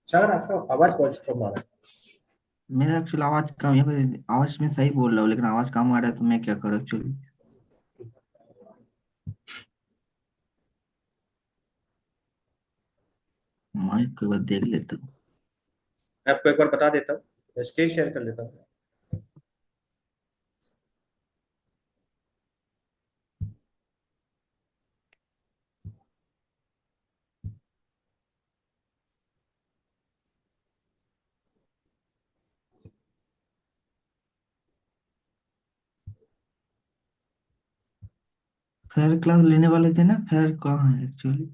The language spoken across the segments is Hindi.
सर आपका आवाज बहुत कम आ रहा मेरा एक्चुअल आवाज कम यहाँ पे आवाज में सही बोल रहा हूँ लेकिन आवाज कम आ रहा है तो मैं क्या करूँ एक्चुअली। माइक के बाद देख लेता हूँ। है। आपको एक बार बता देता हूँ, स्क्रीन शेयर कर लेता हूँ। सर क्लास लेने वाले थे ना, सर कहाँ है एक्चुअली।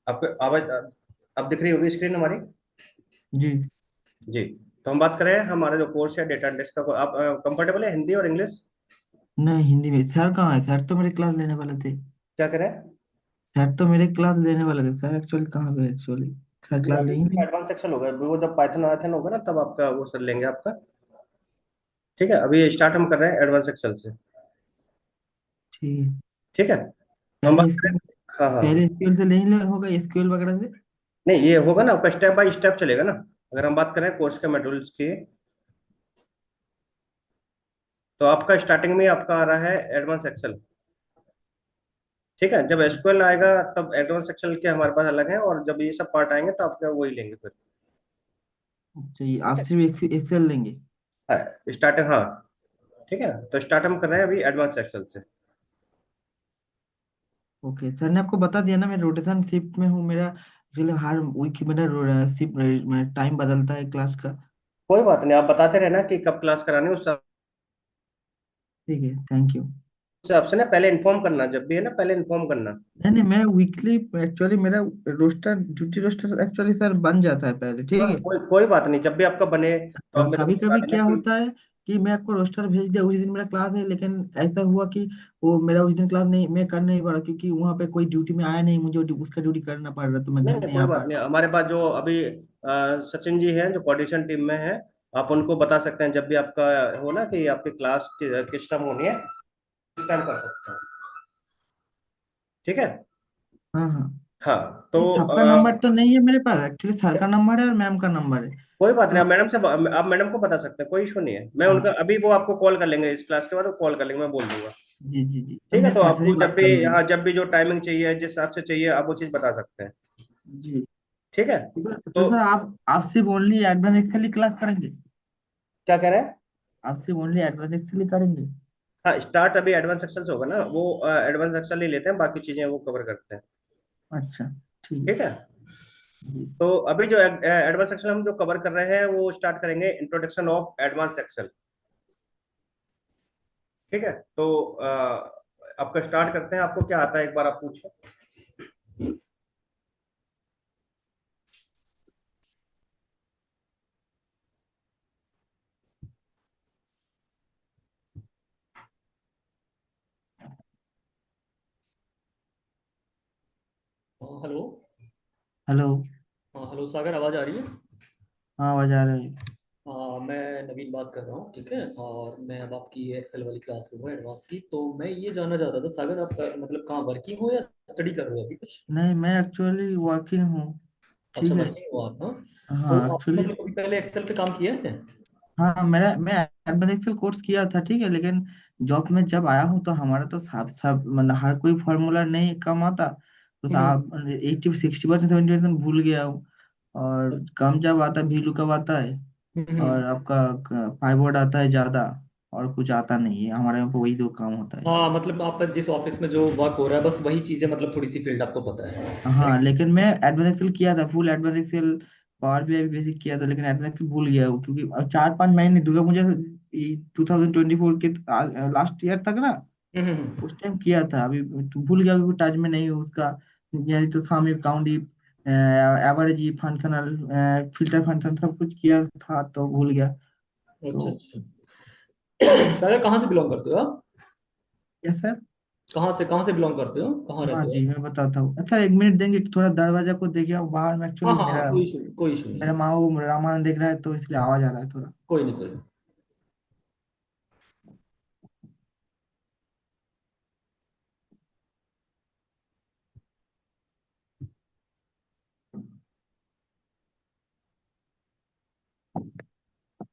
आपको आवाज अब दिख रही होगी स्क्रीन हमारी। जी। जी। तो हम बात कर रहे हैं हमारा जो कोर्स है डेटा एनालिस्ट का। आप कंफर्टेबल है हिंदी और इंग्लिश? नहीं, हिंदी में सर कहाँ है, सर तो मेरे क्लास लेने वाले थे। क्या करें? सर तो मेरे क्लास लेने वाले थे, सर एक्चुअली कहाँ पे एक्चुअली। सर जी, क्लास ले अभी ही नहीं। एडवांस सेक्शन होगा, वो जब पाइथन वाइथन होगा ना तब आपका वो सर लेंगे आपका। ठीक है, अभी स्टार्ट हम कर रहे हैं एडवांस सेक्शन से। ठीक है। ठीक है, तो हम पहले बात एसक्यूएल, करें। हाँ हाँ। पहले एसक्यूएल से नहीं होगा, एसक्यूएल वगैरह से। नहीं, ये होगा ना आपका स्टेप बाय स्टेप चलेगा ना। अगर हम बात करें कोर्स के मॉड्यूल्स की, तो आपका स्टार्टिंग में आपका आ रहा है एडवांस एक्सेल। ठीक है, जब एसक्यूएल आएगा तब एडवांस एक्सेल के हमारे पास अलग है, और जब ये सब पार्ट आएंगे तो आपका वही लेंगे फिर। अच्छा, ये ठीक आप है। सिर्फ एक्सेल लेंगे। हाँ स्टार्टिंग, हाँ। ठीक है, तो स्टार्ट हम कर रहे हैं अभी एडवांस एक्सेल से। ओके, सर ने आपको बता दिया ना मैं रोटेशन शिफ्ट में हूँ। मेरा एक्चुअली हर वीक मेरा शिफ्ट टाइम बदलता है क्लास का। कोई बात नहीं, आप बताते रहना कि कब क्लास करानी है, उस ठीक है, थैंक यू। हिसाब से ना पहले इन्फॉर्म करना, जब भी है ना पहले इन्फॉर्म करना। नहीं नहीं, मैं वीकली एक्चुअली मेरा roster duty roster actually sir बन जाता है पहले, ठीक हाँ, है। कोई कोई बात नहीं, जब भी आपका बने तो आप मेरे को कभी बता कभी देना क्या कि। होता है कि मैं आपको रोस्टर भेज दिया, उस दिन मेरा क्लास है, लेकिन ऐसा हुआ कि वो मेरा उस दिन क्लास नहीं, मैं कर नहीं पा रहा क्योंकि वहाँ पे कोई ड्यूटी में आया नहीं, मुझे उसका ड्यूटी करना पड़ रहा तो मैं नहीं घर नहीं, नहीं कोई आ बात पा नहीं, रहा। हमारे पास जो अभी सचिन जी हैं जो कोऑर्डिनेशन टीम में है, आप उनको बता सकते हैं जब भी आपका हो ना कि आपकी क्लास किस टाइम होनी है, उस टाइम कर सकते हैं। ठीक है। हाँ हाँ। हाँ तो नहीं, सबका नंबर तो नहीं है मेरे पास एक्चुअली, सर का नंबर है और मैम का नंबर है। कोई बात नहीं, तो आप मैडम से, आप मैडम को बता सकते हैं, कोई इशू नहीं है। मैं हाँ, उनका अभी वो आपको कॉल कर लेंगे, इस क्लास के बाद वो कॉल कर लेंगे, मैं बोल दूंगा। जी जी जी, तो ठीक है, मैं तो सर से भी आपको जब बात भी, कर लूंगा। हाँ जब भी जो टाइमिंग चाहिए जिस हिसाब से चाहिए आप वो चीज़ बता सकते हैं। जी। ठीक है। तो तो सर आप सिर्फ ओनली एडवांस एक्सेल ही क्लास करेंगे। क्या कह रहे हैं? आप सिर्फ ओनली एडवांस एक्सेल ही करेंगे। हाँ, स्टार्ट अभी एडवांस सेक्शन से होगा ना, वो एडवांस सेक्शन ही लेते हैं, बाकी चीजें वो कवर करते हैं। अच्छा, ठीक है। ठीक है। जी। तो अभी जो एडवांस सेक्शन हम जो कवर कर रहे हैं वो स्टार्ट करेंगे इंट्रोडक्शन ऑफ एडवांस सेक्शन। ठीक है, तो आपका स्टार्ट करते हैं, आपको क्या आता है एक बार आप पूछें। हाँ, हेलो। हेलो। हाँ हेलो सागर, आवाज़ आ रही है? हाँ, आवाज आ रही है। हाँ, मैं नवीन बात कर रहा हूँ, ठीक है। और मैं अब आपकी एक्सेल वाली क्लास में हूँ, एडवांस की। तो मैं ये जानना चाहता था सागर, आप मतलब कहाँ वर्किंग हो या स्टडी कर रहे हो अभी कुछ? नहीं, मैं एक्चुअली वर्किंग हूँ। अच्छा, ठीक है। वर्किंग हो आप? हाँ। तो हाँ आपने एक्चुअली। मतलब कभी पहले एक्सेल पे काम किया है? हाँ, मैं एडवांस एक्सेल कोर्स किया था, ठीक है, लेकिन जॉब में जब आया हूँ तो हमारा तो सब सब मतलब हर कोई फॉर्मूला नहीं कम आता। तो हम्म। साहब 80 60% 70% भूल गया हूँ। और कम जब आता है भीलू कब आता है। हम्म। और आपका पाइवोट आता है ज्यादा। और कुछ आता नहीं है, हमारे यहाँ पे वही दो काम होता है। हाँ, मतलब आप जिस ऑफिस में जो वर्क हो रहा है बस वही चीज़ें, मतलब थोड़ी सी फील्ड आपको पता है, हाँ, राइट? लेकिन मैं एडवांस एक्सेल किया था, full advance excel. Power BI भी बेसिक किया था, लेकिन एडवांस एक्सेल भूल गया हूँ क्योंकि अब 4 5 महीने दुर्गा पूजा 2024 के लास्ट ईयर तक ना, हम्म। उस टाइम किया था। अभी तो भूल गया क्योंकि टच में नहीं हूँ उसका। यानी तो सामी count average functional filter function सब कुछ किया था तो भूल गया। अच्छा तो अच्छा। सागर कहाँ से बिलोंग करते हो आप? Yes sir. कहाँ से बिलोंग करते हो, कहाँ हाँ रहते हो जी, आप? मैं बताता हूँ। अच्छा, एक मिनट देंगे? थोड़ा दरवाजा को देखिए आप बाहर में, हाँ एक्चुअली हाँ हाँ, मेरा कोई इशू नहीं मेरा है। माँ वो रामायण देख रहा है, तो इसलिए आवाज आ रहा है थोड़ा। कोई नहीं, कोई नहीं।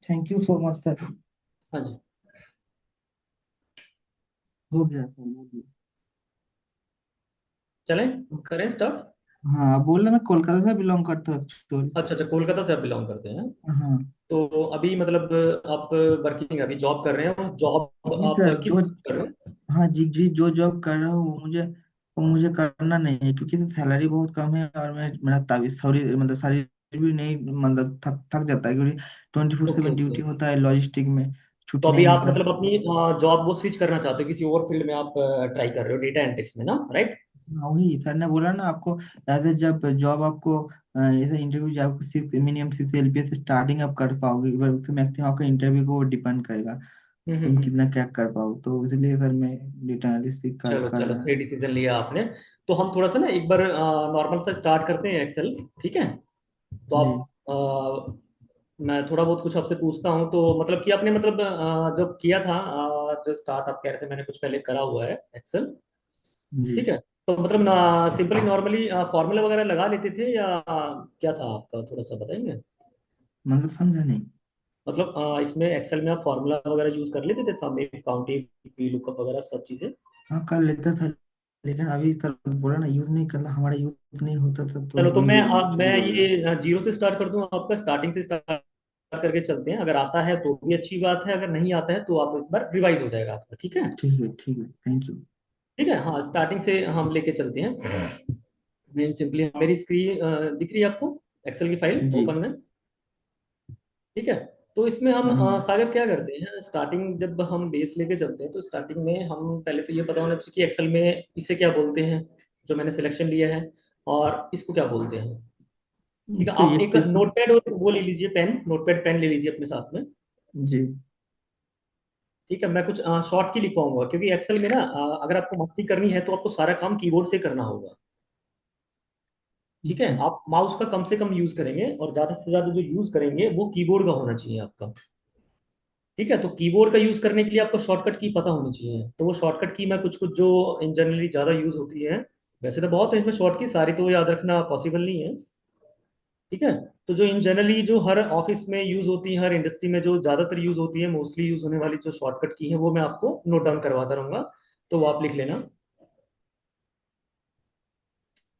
Thank you so much sir. हाँ जी। हो गया सर, हो गया। चलें, करें स्टार्ट। हाँ, आप बोल रहे मैं कोलकाता से बिलोंग करता हूँ एक्चुअली। अच्छा अच्छा, कोलकाता से आप बिलोंग करते हैं। हाँ तो अभी मतलब आप वर्किंग, अभी जॉब कर रहे हैं, जॉब जी आप सर, किस जो चीज़ कर रहे हैं? हाँ जी जी, जो जॉब कर रहा हूँ वो मुझे करना नहीं है, क्योंकि सैलरी बहुत कम है, और मैं मेरा ताबीज सॉरी मतलब शरीर भी नहीं, मतलब थक थक जाता है, क्योंकि twenty four okay seven okay. Duty होता है लॉजिस्टिक में, तो छुट्टी अभी नहीं आप मिलता। मतलब अपनी जॉब वो स्विच करना चाहते हो, किसी और फील्ड में आप ट्राई कर रहे हो, डेटा एनालिटिक्स में ना, राइट? हाँ, वही सर ने बोला ना आपको, एज जब जॉब आपको ऐसे इंटरव्यू जब आपको सिक्स मिनिमम 6 LPA से स्टार्टिंग आप कर पाओगे, एक बार उससे मैक्सिमम आपका इंटरव्यू को डिपेंड करेगा, तुम हम्म। कितना क्या कर पाओ, तो इसलिए सर मैं डेटा एनालिस्ट चलो कर चलो, रहा है। सही डिसीजन लिया आपने। तो हम थोड़ा सा ना एक बार नॉर्मल सा स्टार्ट करते हैं एक्सेल, ठीक है? तो जी आप मैं थोड़ा बहुत कुछ आपसे पूछता हूँ, तो मतलब कि आपने मतलब जब किया था, जो स्टार्ट आप कह रहे थे मैंने कुछ पहले करा हुआ है एक्सेल, जी, ठीक है? तो मतलब ना सिंपली नॉर्मली फॉर्मूला वगैरह लगा लेते थे, या क्या था आपका, थोड़ा सा बताएंगे? मतलब समझा नहीं। मतलब इसमें एक्सेल में आप फार्मूला वगैरह यूज कर लेते थे, सामने काउंटिंग, लुकअप वगैरह सब चीजें? हाँ, कर लेता था, लेकिन अभी सर बोला ना, यूज नहीं करना, हमारा यूज नहीं होता था, तो चलो, तो भूल गया मैं एक्चुअली बोलना। ये जीरो से स्टार्ट कर दूं, आपका स्टार्टिंग से स्टार्ट करके चलते हैं। अगर आता है तो भी अच्छी बात है, अगर नहीं आता है तो आप एक बार रिवाइज हो जाएगा आपका, ठीक है? ठीक है, ठीक है, थैंक यू। ठीक है, हाँ, स्टार्टिंग से हम लेके चलते हैं। मेन सिंपली मेरी स्क्रीन दिख रही है आपको, एक्सेल की फाइल जी ओपन में, ठीक है? तो इसमें हम हाँ सागर क्या करते हैं, स्टार्टिंग जब हम बेस लेके चलते हैं तो स्टार्टिंग में हम पहले तो ये पता होना चाहिए कि एक्सेल में इसे क्या बोलते हैं, जो मैंने सिलेक्शन लिया है, और इसको क्या बोलते हैं। ठीक है, इसको आप एक एक तो इसको नोटपैड और वो ले लीजिए, पेन, नोटपैड पेन ले लीजिए अपने साथ में। जी ठीक है, मैं कुछ शॉर्ट की लिखवाऊंगा, क्योंकि एक्सेल में ना अगर आपको मस्ती करनी है तो आपको सारा काम कीबोर्ड से करना होगा। ठीक है, जी आप माउस का कम से कम यूज करेंगे, और ज्यादा से ज्यादा जो यूज करेंगे वो कीबोर्ड का होना चाहिए आपका। ठीक है, तो कीबोर्ड का यूज करने के लिए आपको शॉर्टकट की पता होनी चाहिए, तो वो शॉर्टकट की मैं कुछ कुछ जो इन जनरली ज्यादा यूज होती है, वैसे तो बहुत है इसमें शॉर्ट की, सारी तो याद रखना पॉसिबल नहीं है। ठीक है, तो जो इन जनरली जो हर ऑफिस में यूज होती है, हर इंडस्ट्री में जो ज्यादातर यूज होती है, मोस्टली यूज होने वाली जो शॉर्टकट की है, वो मैं आपको नोट डाउन करवाता रहूंगा, तो वो आप लिख लेना।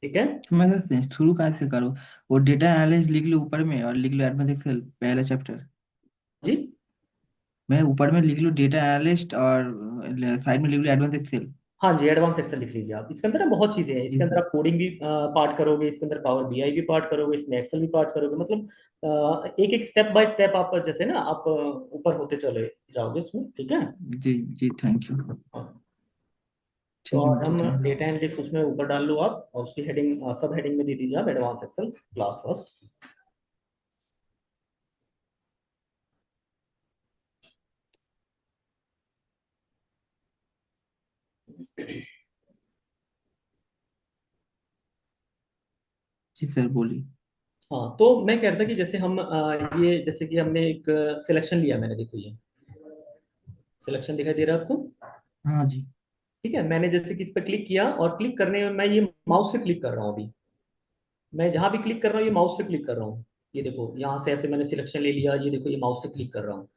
ठीक है तो मैं सर शुरू कहाँ से करूँ? वो डेटा एनालिसिस लिख लो ऊपर में, और लिख लो एडवांस एक्सेल पहला चैप्टर। जी। मैं ऊपर में लिख लूँ डेटा एनालिस्ट, और साइड में लिख लूँ एडवांस एक्सेल। हाँ जी, एडवांस एक्सेल लिख लीजिए आप, इसके अंदर ना बहुत चीजें हैं, जी इसके अंदर सर। आप कोडिंग भी पार्ट करोगे, इसके अंदर पावर बीआई भी पार्ट करोगे, इसमें एक्सेल भी पार्ट करोगे, मतलब एक एक स्टेप बाय स्टेप आप जैसे ना आप ऊपर होते चले जाओगे इसमें, ठीक है? जी जी, थैंक यू। हाँ। तो ठीक है आज बेटा, हम थैंक यू। डेटा एनालिटिक्स उसमें ऊपर डाल लो आप, और उसकी हेडिंग सब हेडिंग में दे दीजिए आप, एडवांस एक्सेल क्लास फर्स्ट। जी सर, बोलिए। हाँ, तो मैं कह रहा था कि जैसे हम ये जैसे कि हमने एक सिलेक्शन लिया, मैंने, देखो ये सिलेक्शन दिखाई दे रहा है आपको? हाँ जी ठीक है, मैंने जैसे कि इस पर क्लिक किया, और क्लिक करने में मैं ये माउस से क्लिक कर रहा हूँ अभी, मैं जहां भी क्लिक कर रहा हूँ ये माउस से क्लिक कर रहा हूँ। ये देखो यहाँ से ऐसे मैंने सिलेक्शन ले लिया, ये देखो ये माउस से क्लिक कर रहा हूँ।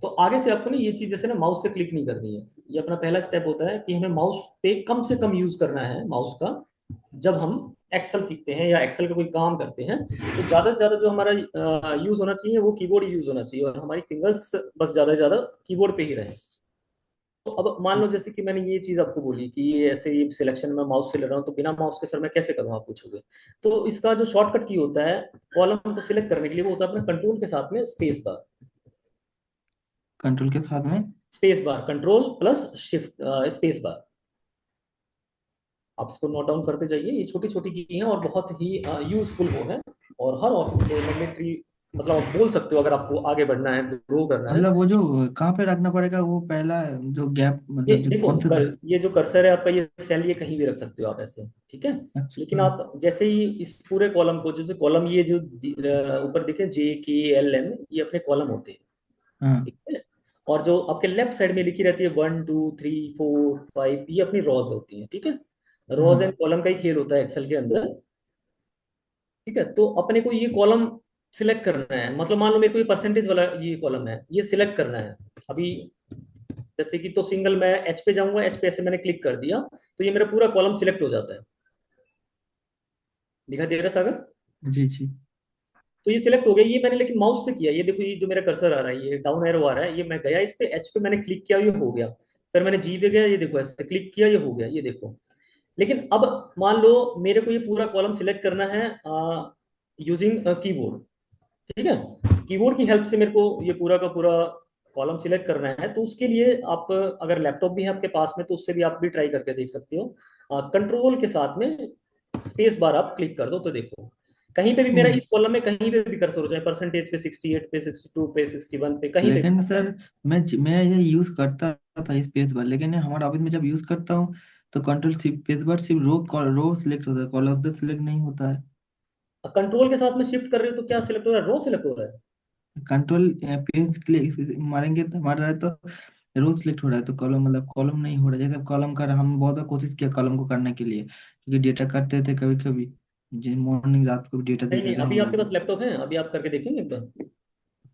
तो आगे से आपको ना ये चीज जैसे ना माउस से क्लिक नहीं करनी है, ये अपना पहला स्टेप होता है कि हमें माउस पे कम से कम यूज करना है माउस का, जब हम एक्सेल सीखते हैं या एक्सेल का कोई काम करते हैं, तो ज्यादा से ज्यादा जो हमारा यूज होना चाहिए वो कीबोर्ड यूज होना चाहिए, और हमारी फिंगर्स बस ज्यादा से ज्यादा कीबोर्ड पे ही रहे। तो अब मान लो जैसे कि मैंने ये चीज आपको बोली कि ये ऐसे ही सिलेक्शन में माउस से ले रहा हूँ, तो बिना माउस के सर मैं कैसे करूँ, आप पूछोगे। तो इसका जो शॉर्टकट की होता है कॉलम को सिलेक्ट करने के लिए, वो होता है अपने कंट्रोल के साथ में स्पेस बार। कंट्रोल के साथ में। Space bar, control plus shift, space bar. आप इसको नोट डाउन करते जाइए, ये छोटी छोटी की हैं और बहुत ही यूजफुल वो है, और हर ऑफिस में मैंडेटरी मतलब आप बोल सकते हो अगर आपको आगे बढ़ना है, ग्रो करना है। मतलब वो जो कहाँ पे रखना पड़ेगा, वो पहला जो गैप, ये मतलब जो देखो कौन सा ये जो कर्सर है आपका, ये सेल ये कहीं भी रख सकते हो आप ऐसे, ठीक है। लेकिन अच्छा। आप जैसे ही इस पूरे कॉलम को, जैसे कॉलम ये जो ऊपर दिखे JKLM, ये अपने कॉलम होते हैं, हाँ ठीक है। और जो आपके लेफ्ट साइड में लिखी रहती है 1 2 3 4 5, ये अपनी रॉज होती है, ठीक है। रॉज हाँ। एंड कॉलम का ही खेल होता है एक्सेल के अंदर, ठीक है। तो अपने को ये कॉलम सिलेक्ट करना है, मतलब मान लो मेरे को ये परसेंटेज वाला ये कॉलम है, ये सिलेक्ट करना है अभी। जैसे कि तो सिंगल मैं एच पे जाऊंगा, एच पे ऐसे मैंने क्लिक कर दिया, तो ये मेरा पूरा कॉलम सिलेक्ट हो जाता है। दिखा दे रहा है, सागर? जी जी। तो ये सिलेक्ट हो गया, ये मैंने लेकिन माउस से किया, ये देखो ये जो मेरा कर्सर आ रहा है, ये डाउन एरो आ रहा है, ये मैं गया इस पे, एच पे मैंने क्लिक किया, ये हो गया। फिर मैंने जी पे गया, ये देखो ऐसे क्लिक किया, ये हो गया, ये देखो। लेकिन अब मान लो मेरे को ये पूरा कॉलम सिलेक्ट करना है यूजिंग कीबोर्ड, ठीक है। कीबोर्ड की हेल्प से मेरे को ये पूरा का पूरा कॉलम सिलेक्ट करना है, तो उसके लिए आप अगर लैपटॉप भी है आपके पास में, तो उससे भी आप भी ट्राई करके देख सकते हो। कंट्रोल के साथ में स्पेस बार आप क्लिक कर दो, तो देखो कहीं पे भी मेरा हम्म। इस कॉलम में कहीं पे भी कर्सर हो जाए, परसेंटेज पे, 68 पे, 62 पे, 61 पे, कहीं पे भी। लेकिन सर मैं ये यूज करता था स्पेस बार, लेकिन हमारे ऑफिस में जब यूज करता हूँ तो कंट्रोल स्पेस बार सिर्फ रो सिलेक्ट होता है, कॉलम तो सिलेक्ट नहीं होता है। कंट्रोल के साथ में शिफ्ट कर रहे हो तो क्या सिलेक्ट हो रहा है? रो सिलेक्ट हो रहा है। कंट्रोल पेज क्लिक मारेंगे तो हमारा है तो रो सिलेक्ट हो रहा है, तो कॉलम मतलब कॉलम नहीं हो रहा है। जैसे कॉलम कर हम बहुत बार कोशिश किया कॉलम को करने के लिए, क्योंकि डेटा करते थे कभी कभी, मॉर्निंग रात को भी डेटा नहीं नहीं, देते थे अभी हम आपके लोग। पास लैपटॉप है, अभी आप करके देखेंगे एक बार।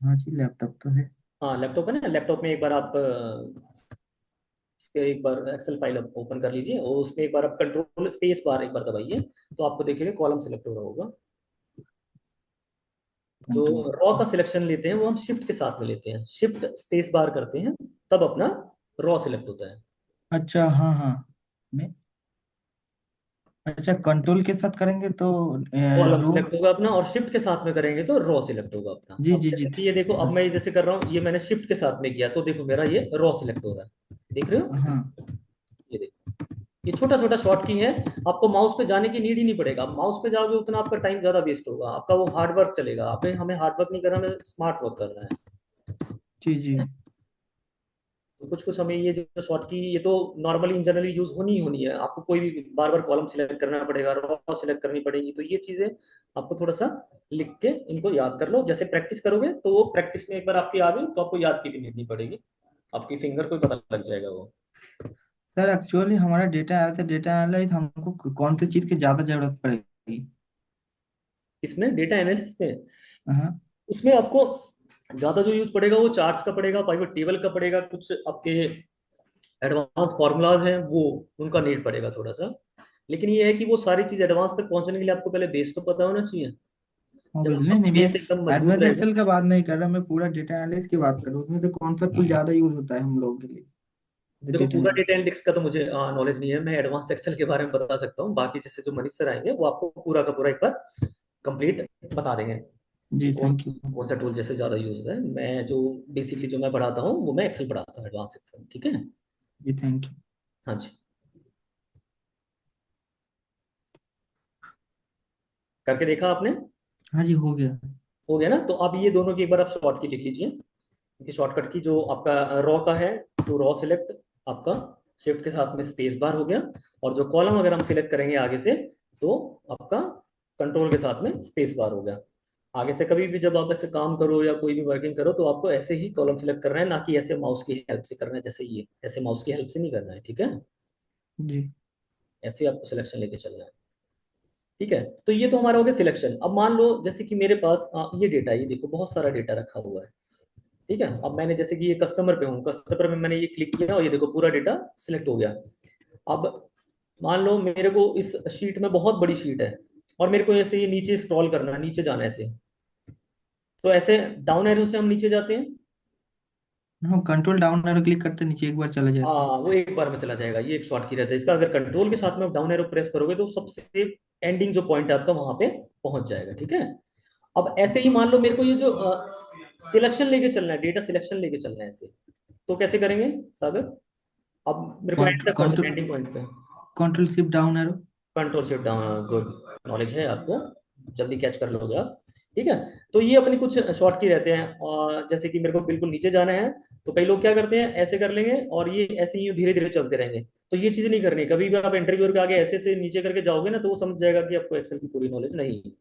हाँ जी, लैपटॉप तो है। हाँ लैपटॉप है ना, लैपटॉप में एक बार आप इस पे एक बार एक्सेल फाइल आप ओपन कर लीजिए, और उसमें एक बार आप कंट्रोल स्पेस बार एक बार दबाइए, तो आपको देखिएगा कॉलम सेलेक्ट हो रहा होगा। जो कंट्रोल। रॉ का सिलेक्शन लेते हैं वो हम शिफ्ट के साथ में लेते हैं, शिफ्ट स्पेस बार करते हैं, तब अपना रॉ सिलेक्ट होता है। अच्छा हाँ हाँ। नहीं, अच्छा कंट्रोल के साथ करेंगे तो कॉलम रो। सिलेक्ट होगा अपना, और शिफ्ट के साथ में करेंगे तो रॉ सिलेक्ट होगा अपना। जी अब जी जी। जैसे कि ये देखो, अब मैं ये जैसे कर रहा हूँ, ये मैंने शिफ्ट के साथ में किया, तो देखो मेरा ये रॉ सिलेक्ट हो रहा है, देख रहे हो? हाँ। ये देखो, ये छोटा छोटा शॉर्ट की है, आपको माउस पे जाने की नीड ही नहीं पड़ेगा। आप माउस पे जाओगे उतना आपका टाइम ज्यादा वेस्ट होगा, आपका वो हार्ड वर्क चलेगा। आपने हमें हार्ड वर्क नहीं करना, हमें स्मार्ट वर्क करना जी जी। है। तो कुछ कुछ हमें ये जो शॉर्ट की, ये तो नॉर्मली इन जनरली यूज होनी ही होनी है, आपको कोई भी बार बार कॉलम सिलेक्ट करना पड़ेगा, रॉ सिलेक्ट करनी पड़ेगी, तो ये चीजें आपको थोड़ा सा लिख के इनको याद कर लो। जैसे प्रैक्टिस करोगे तो वो प्रैक्टिस में एक बार आपकी आ गई तो आपको याद की भी नीड नहीं पड़ेगी, आपकी फिंगर को ही पता लग जाएगा वो। सर एक्चुअली हमारा डेटा आया था, डेटा एनालिस्ट हमको कौन सी चीज़ की ज़्यादा जरूरत पड़ेगी? इसमें डेटा एनालिसिस में, हाँ। उसमें आपको ज्यादा जो यूज पड़ेगा वो चार्ट्स का पड़ेगा, पाइवट टेबल का पड़ेगा, कुछ आपके एडवांस फार्मूलाज हैं वो, उनका नीड पड़ेगा थोड़ा सा। लेकिन ये है कि वो सारी चीज एडवांस तक पहुंचने के लिए आपको पहले बेस तो पता होना चाहिए। जब ऑब्वियसली आपका नहीं, मैं बेस एकदम मजबूत एडवांस रहेगा, एक्सेल का बात नहीं कर रहा, मैं पूरा डेटा एनालिस्ट की बात कर रहा हूँ। उसमें से कौन सा टूल ज़्यादा यूज होता है हम लोगों के लिए, देखो डेटा पूरा एनालिस्ट? डेटा एनालिटिक्स का तो मुझे नॉलेज नहीं है, मैं एडवांस एक्सेल के बारे में बता सकता हूँ, बाकी जैसे जो मनीष सर आएंगे वो आपको पूरा का पूरा एक बार कंप्लीट बता देंगे कि जी कौन थैंक यू। कौन सा टूल जैसे ज्यादा यूज है। मैं जो बेसिकली जो मैं पढ़ाता हूँ वो मैं एक्सेल पढ़ाता हूँ, एडवांस एक्सेल, ठीक है। जी थैंक यू। हाँ जी, करके देखा आपने? हाँ जी हो गया। हो गया ना? तो अब ये दोनों की एक बार आप शॉर्ट की लिख लीजिए, कि शॉर्टकट की जो आपका रॉ का है, तो रॉ सिलेक्ट आपका शिफ्ट के साथ में स्पेस बार हो गया, और जो कॉलम अगर हम सिलेक्ट करेंगे आगे से, तो आपका कंट्रोल के साथ में स्पेस बार हो गया। आगे से कभी भी जब आप ऐसे काम करो या कोई भी वर्किंग करो, तो आपको ऐसे ही कॉलम सिलेक्ट करना है, ना कि ऐसे माउस की हेल्प से करना है, जैसे ये ऐसे माउस की हेल्प से नहीं करना है, ठीक है। जी। ऐसे ही आपको सिलेक्शन लेके चलना है, ठीक है। तो ये तो हमारा हो गया सिलेक्शन। अब मान लो जैसे कि मेरे पास ये डेटा, ये देखो बहुत सारा डेटा रखा हुआ है, ठीक है। अब मैंने जैसे कि ये कस्टमर पे हूँ, कस्टमर में मैंने ये क्लिक किया और ये देखो पूरा डेटा सिलेक्ट हो गया। अब मान लो मेरे को इस शीट में बहुत बड़ी शीट है, और मेरे को ऐसे ये नीचे स्क्रॉल करना है, नीचे जाना है ऐसे, तो ऐसे डाउन एरो से हम नीचे जाते हैं। हम कंट्रोल डाउन एरो क्लिक करते नीचे एक बार चला जाता है। हाँ वो एक बार में चला जाएगा, ये एक शॉर्ट की रहता है इसका। अगर कंट्रोल के साथ में डाउन एरो प्रेस करोगे तो सबसे एंडिंग जो पॉइंट है आपका वहां पे पहुंच जाएगा, ठीक है। अब ऐसे ही मान लो मेरे को ये जो सिलेक्शन लेके चलना है, डेटा सिलेक्शन लेके चलना है ऐसे, तो कैसे करेंगे सागर? अब मेरे को एंड तक पहुंचना है, कंट्रोल एंडिंग पॉइंट पे। Control shift down arrow. Control shift down, good, knowledge है आपको, जल्दी कैच कर लोगे आप। ठीक है। तो ये अपनी कुछ शॉर्ट की रहते हैं, और जैसे कि मेरे को बिल्कुल नीचे जाना है, तो कई लोग क्या करते हैं, ऐसे कर लेंगे और ये ऐसे ही धीरे धीरे चलते रहेंगे। तो ये चीज नहीं करनी। कभी भी आप इंटरव्यूअर के आगे ऐसे से नीचे करके जाओगे ना, तो वो समझ जाएगा कि आपको एक्सेल की पूरी नॉलेज नहीं है।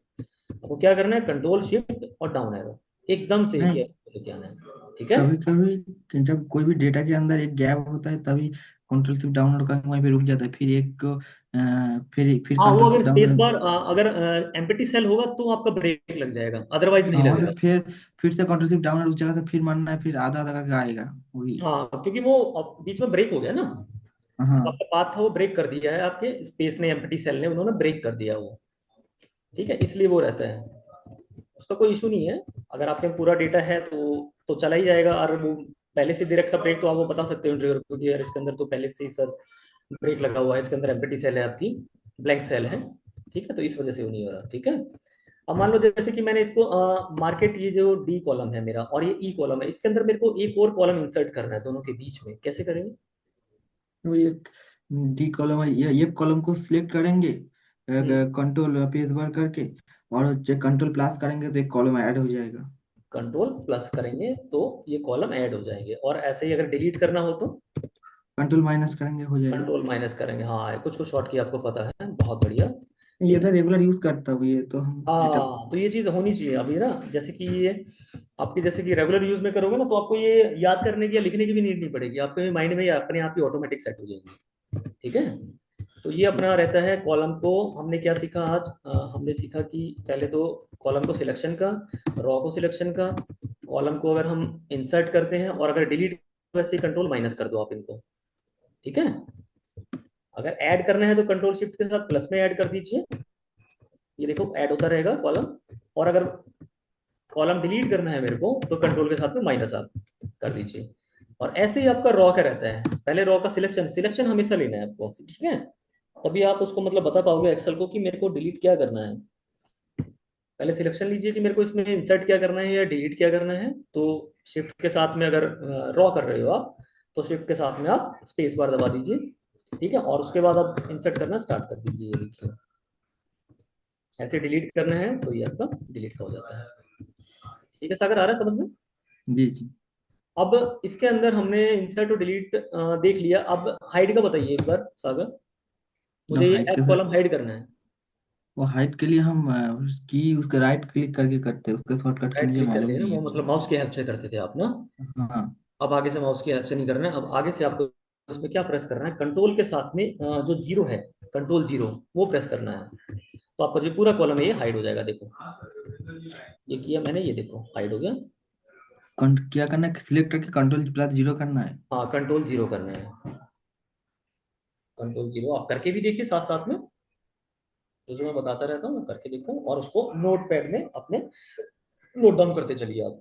आपको क्या करना है, कंट्रोल शिफ्ट और डाउन एरो एकदम से नहीं, ये लेके आना है। ठीक है। कभी कभी जब कोई भी डेटा के अंदर एक गैप होता है तभी कंट्रोल शिफ्ट डाउनलोड करके वहीं पे रुक जाता है, फिर एक फिर हाँ, वो कंट्रोल अगर शिफ्ट स्पेस डाउनलोड। बार अगर एम्प्टी सेल होगा तो आपका ब्रेक लग जाएगा, अदरवाइज नहीं हाँ लगेगा। मतलब फिर से कंट्रोल शिफ्ट डाउनलोड रुक जाएगा तो फिर मानना है, फिर आधा आधा करके आएगा वही। हाँ, क्योंकि वो अब बीच में ब्रेक हो गया ना। हाँ। आपका पाथ था वो ब्रेक कर दिया है, आपके स्पेस ने, एम्प्टी सेल ने, उन्होंने ब्रेक कर दिया वो। ठीक है, इसलिए वो रहता है। उसका कोई इशू नहीं है। अगर आपके पास पूरा डेटा है तो चला ही जाएगा। और वो पहले से दे रखा ब्रेक, तो आप वो बता सकते हो इंटरव्यूअर को कि यार इसके अंदर तो पहले से ही सर ब्रेक लगा हुआ है, इसके अंदर एम्प्टी सेल है आपकी, ब्लैंक सेल है। ठीक है, तो इस वजह से वो नहीं हो रहा। ठीक है। अब मान लो जैसे कि मैंने इसको मार्केट, ये जो डी कॉलम है मेरा और ये ई कॉलम है, इसके अंदर मेरे को एक और कॉलम इंसर्ट करना है दोनों के बीच में। कैसे करेंगे? तो ये डी कॉलम है, ये कॉलम को सिलेक्ट करेंगे हम्म। कंट्रोल पेज बार करके, और जब कंट्रोल प्लस करेंगे तो एक कॉलम ऐड हो जाएगा। कंट्रोल प्लस करेंगे तो ये कॉलम ऐड हो जाएंगे, और ऐसे ही अगर डिलीट करना हो तो कंट्रोल माइनस करेंगे हो जाएगा। कंट्रोल माइनस करेंगे। हाँ, कुछ कुछ शॉर्ट की आपको पता है, बहुत बढ़िया। ये ठीक तो है। रेगुलर यूज करता हूँ, ये तो हम डेटा। हाँ, तो ये चीज होनी चाहिए अभी ना। जैसे कि ये आपकी, जैसे कि रेगुलर यूज में करोगे ना, तो आपको ये याद करने की या लिखने की भी नीड नहीं पड़ेगी, आपके माइंड में ये अपने आप ही ऑटोमेटिक सेट हो जाएंगे। ठीक है। तो ये अपना रहता है कॉलम को। हमने क्या सीखा आज? हमने सीखा कि पहले तो कॉलम को सिलेक्शन का, रॉ को सिलेक्शन का, कॉलम को अगर हम इंसर्ट करते हैं, और अगर डिलीट, वैसे कंट्रोल माइनस कर दो आप इनको। ठीक है। अगर ऐड करना है तो कंट्रोल शिफ्ट के साथ प्लस में ऐड कर दीजिए, ये देखो ऐड होता रहेगा कॉलम। और अगर कॉलम डिलीट करना है मेरे को, तो कंट्रोल के साथ में माइनस आप कर दीजिए। और ऐसे ही आपका रॉ का रहता है, पहले रॉ का सिलेक्शन, सिलेक्शन हमेशा लेना है आपको। ठीक है। तभी आप उसको मतलब बता पाओगे एक्सेल को कि मेरे को डिलीट क्या करना है। पहले सिलेक्शन लीजिए कि मेरे को इसमें इंसर्ट क्या करना है या डिलीट क्या करना है। तो शिफ्ट के साथ में अगर रॉ कर रहे हो आप, तो शिफ्ट के साथ में आप स्पेस बार दबा दीजिए। ठीक है, और उसके बाद आप इंसर्ट करना स्टार्ट कर दीजिए। ये देखिए, ऐसे डिलीट करना है तो ये आपका डिलीट का हो जाता है। ठीक है सागर, आ रहा है समझ में? जी जी। अब इसके अंदर हमने इंसर्ट और डिलीट देख लिया। अब हाइड का बताइए एक बार सागर, तो मुझे ये हाइट के एफ साथ, कॉलम हाइड करना है। वो हाइट के लिए हम की उसका राइट क्लिक करके करते हैं, उसका शॉर्टकट की राइट मुझे क्लिक मालूम करके ना, नहीं वो है मतलब माउस की हेल्प से करते थे आप ना। हाँ। अब आगे से माउस की हेल्प से नहीं करना है। अब आगे से आपको उसमें क्या प्रेस करना है, कंट्रोल के साथ में जो जीरो है, कंट्रोल जीरो, वो प्रेस करना है। तो आपका जो पूरा कॉलम है ये हाइड हो जाएगा। देखो, ये किया मैंने, ये देखो हाइड हो गया। क्या करना है, सिलेक्ट करके कंट्रोल प्लस जीरो करना है। हाँ, कंट्रोल जीरो करना है। कंट्रोल जीरो आप करके भी देखिए साथ साथ में, जो मैं बताता रहता हूँ करके देखो, और उसको नोट पैड में अपने नोट डाउन करते चलिए आप।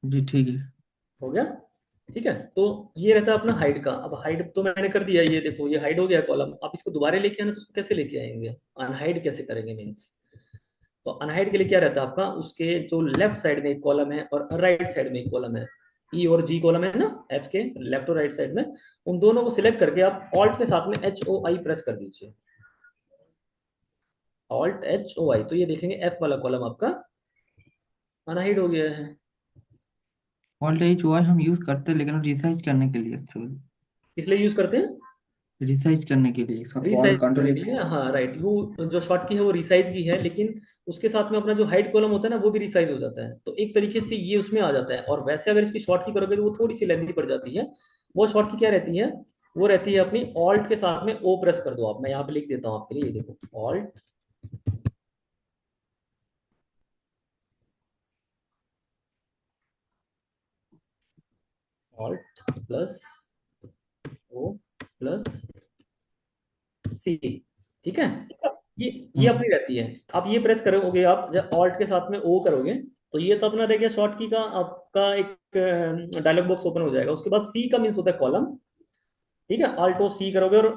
जी ठीक है। हो गया। ठीक है। तो ये रहता है अपना हाइड का। अब हाइड तो मैंने कर दिया, ये देखो ये हाइड हो गया कॉलम। आप इसको दोबारा लेके आना, तो उसको कैसे लेके आएंगे, अनहाइड कैसे करेंगे मीन्स। तो अनहाइड के लिए क्या रहता है आपका, उसके जो लेफ्ट साइड में एक कॉलम है और राइट साइड में एक कॉलम है, ई और जी कॉलम है ना, एफ के लेफ्ट और राइट साइड में, उन दोनों को सिलेक्ट करके आप ऑल्ट के साथ में एच ओ आई प्रेस कर दीजिए। ऑल्ट एच ओ आई, तो ये देखेंगे एफ वाला कॉलम आपका अनहाइड हो गया है। ऑल्ट एच वाई हम यूज करते हैं, लेकिन रिसाइज करने के लिए एक्चुअली, किस लिए यूज करते हैं? रिसाइज करने के लिए सब ऑल रिसाइज कंट्रोल करने के एक। लिए, हाँ राइट। वो जो शॉर्ट की है वो रिसाइज की है, लेकिन उसके साथ में अपना जो हाइड कॉलम होता है ना, वो भी रिसाइज हो जाता है। तो एक तरीके से ये उसमें आ जाता है। और वैसे अगर इसकी शॉर्ट की करोगे तो वो थोड़ी सी लेंथी पड़ जाती है। वो शॉर्ट की क्या रहती है, वो रहती है अपनी ऑल्ट के साथ में ओ प्रेस कर दो आप। मैं यहाँ पे लिख देता हूँ आपके लिए, ये देखो alt, alt plus O plus C. ठीक है। ये हम्म। अपनी रहती है। आप ये प्रेस करोगे, आप जब ऑल्ट के साथ में ओ करोगे, तो ये तो अपना रह गया शॉर्ट की का आपका एक डायलॉग बॉक्स ओपन हो जाएगा। उसके बाद सी का मीन्स होता है कॉलम। ठीक है, ऑल्टो सी करोगे, और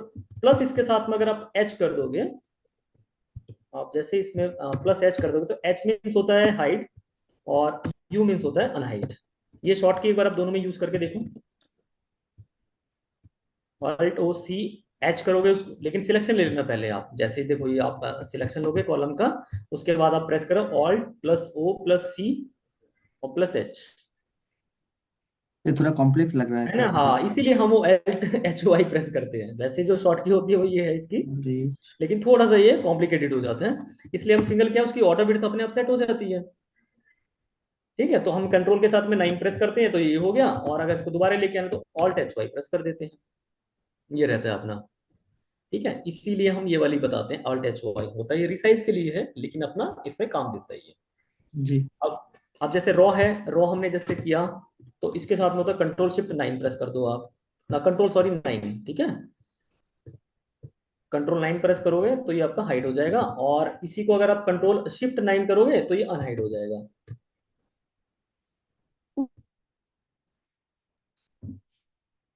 प्लस इसके साथ में अगर आप एच कर दोगे, आप जैसे इसमें प्लस एच कर दोगे, तो एच मीन्स होता है हाइड और यू मीन्स होता है अनहाइड। ये शॉर्ट की एक बार आप दोनों में यूज करके देखो। ऑल्ट ओ सी एच करोगे लेकिन सिलेक्शन ले लेना पहले आप। जैसे ही देखो ये आप सिलेक्शन लोगे कॉलम का, उसके बाद आप प्रेस करो ऑल्ट प्लस ओ प्लस सी और प्लस एच। ये थोड़ा कॉम्प्लेक्स लग रहा है है ना? थोड़ा सा। हाँ, इसीलिए हम वो alt H O I press करते हैं। वैसे जो शॉर्ट की होती है वो ये है इसकी, रीच। लेकिन थोड़ा सा ये कॉम्प्लिकेटेड हो जाता है। इसलिए हम सिंगल क्या, उसकी ऑटो विड्थ अपने आप सेट हो जाती है। ठीक है, तो हम कंट्रोल के साथ में 9 प्रेस करते हैं तो ये हो गया, और अगर इसको दोबारा लेके आना तो ऑल्ट एच वाई प्रेस कर देते हैं। ये रहता है अपना। ठीक है, इसीलिए हम ये वाली बताते हैं ऑल्ट एच वाई होता है। ये रिसाइज के लिए है लेकिन अपना इसमें काम देता है ये। जी। अब जैसे रॉ है, रॉ हमने जैसे किया तो इसके साथ में होता है कंट्रोल शिफ्ट 9 प्रेस कर दो आप ना, कंट्रोल सॉरी 9, ठीक है। कंट्रोल 9 प्रेस करोगे तो ये आपका हाइड हो जाएगा, और इसी को अगर आप कंट्रोल शिफ्ट 9 करोगे तो ये अनहाइड हो जाएगा।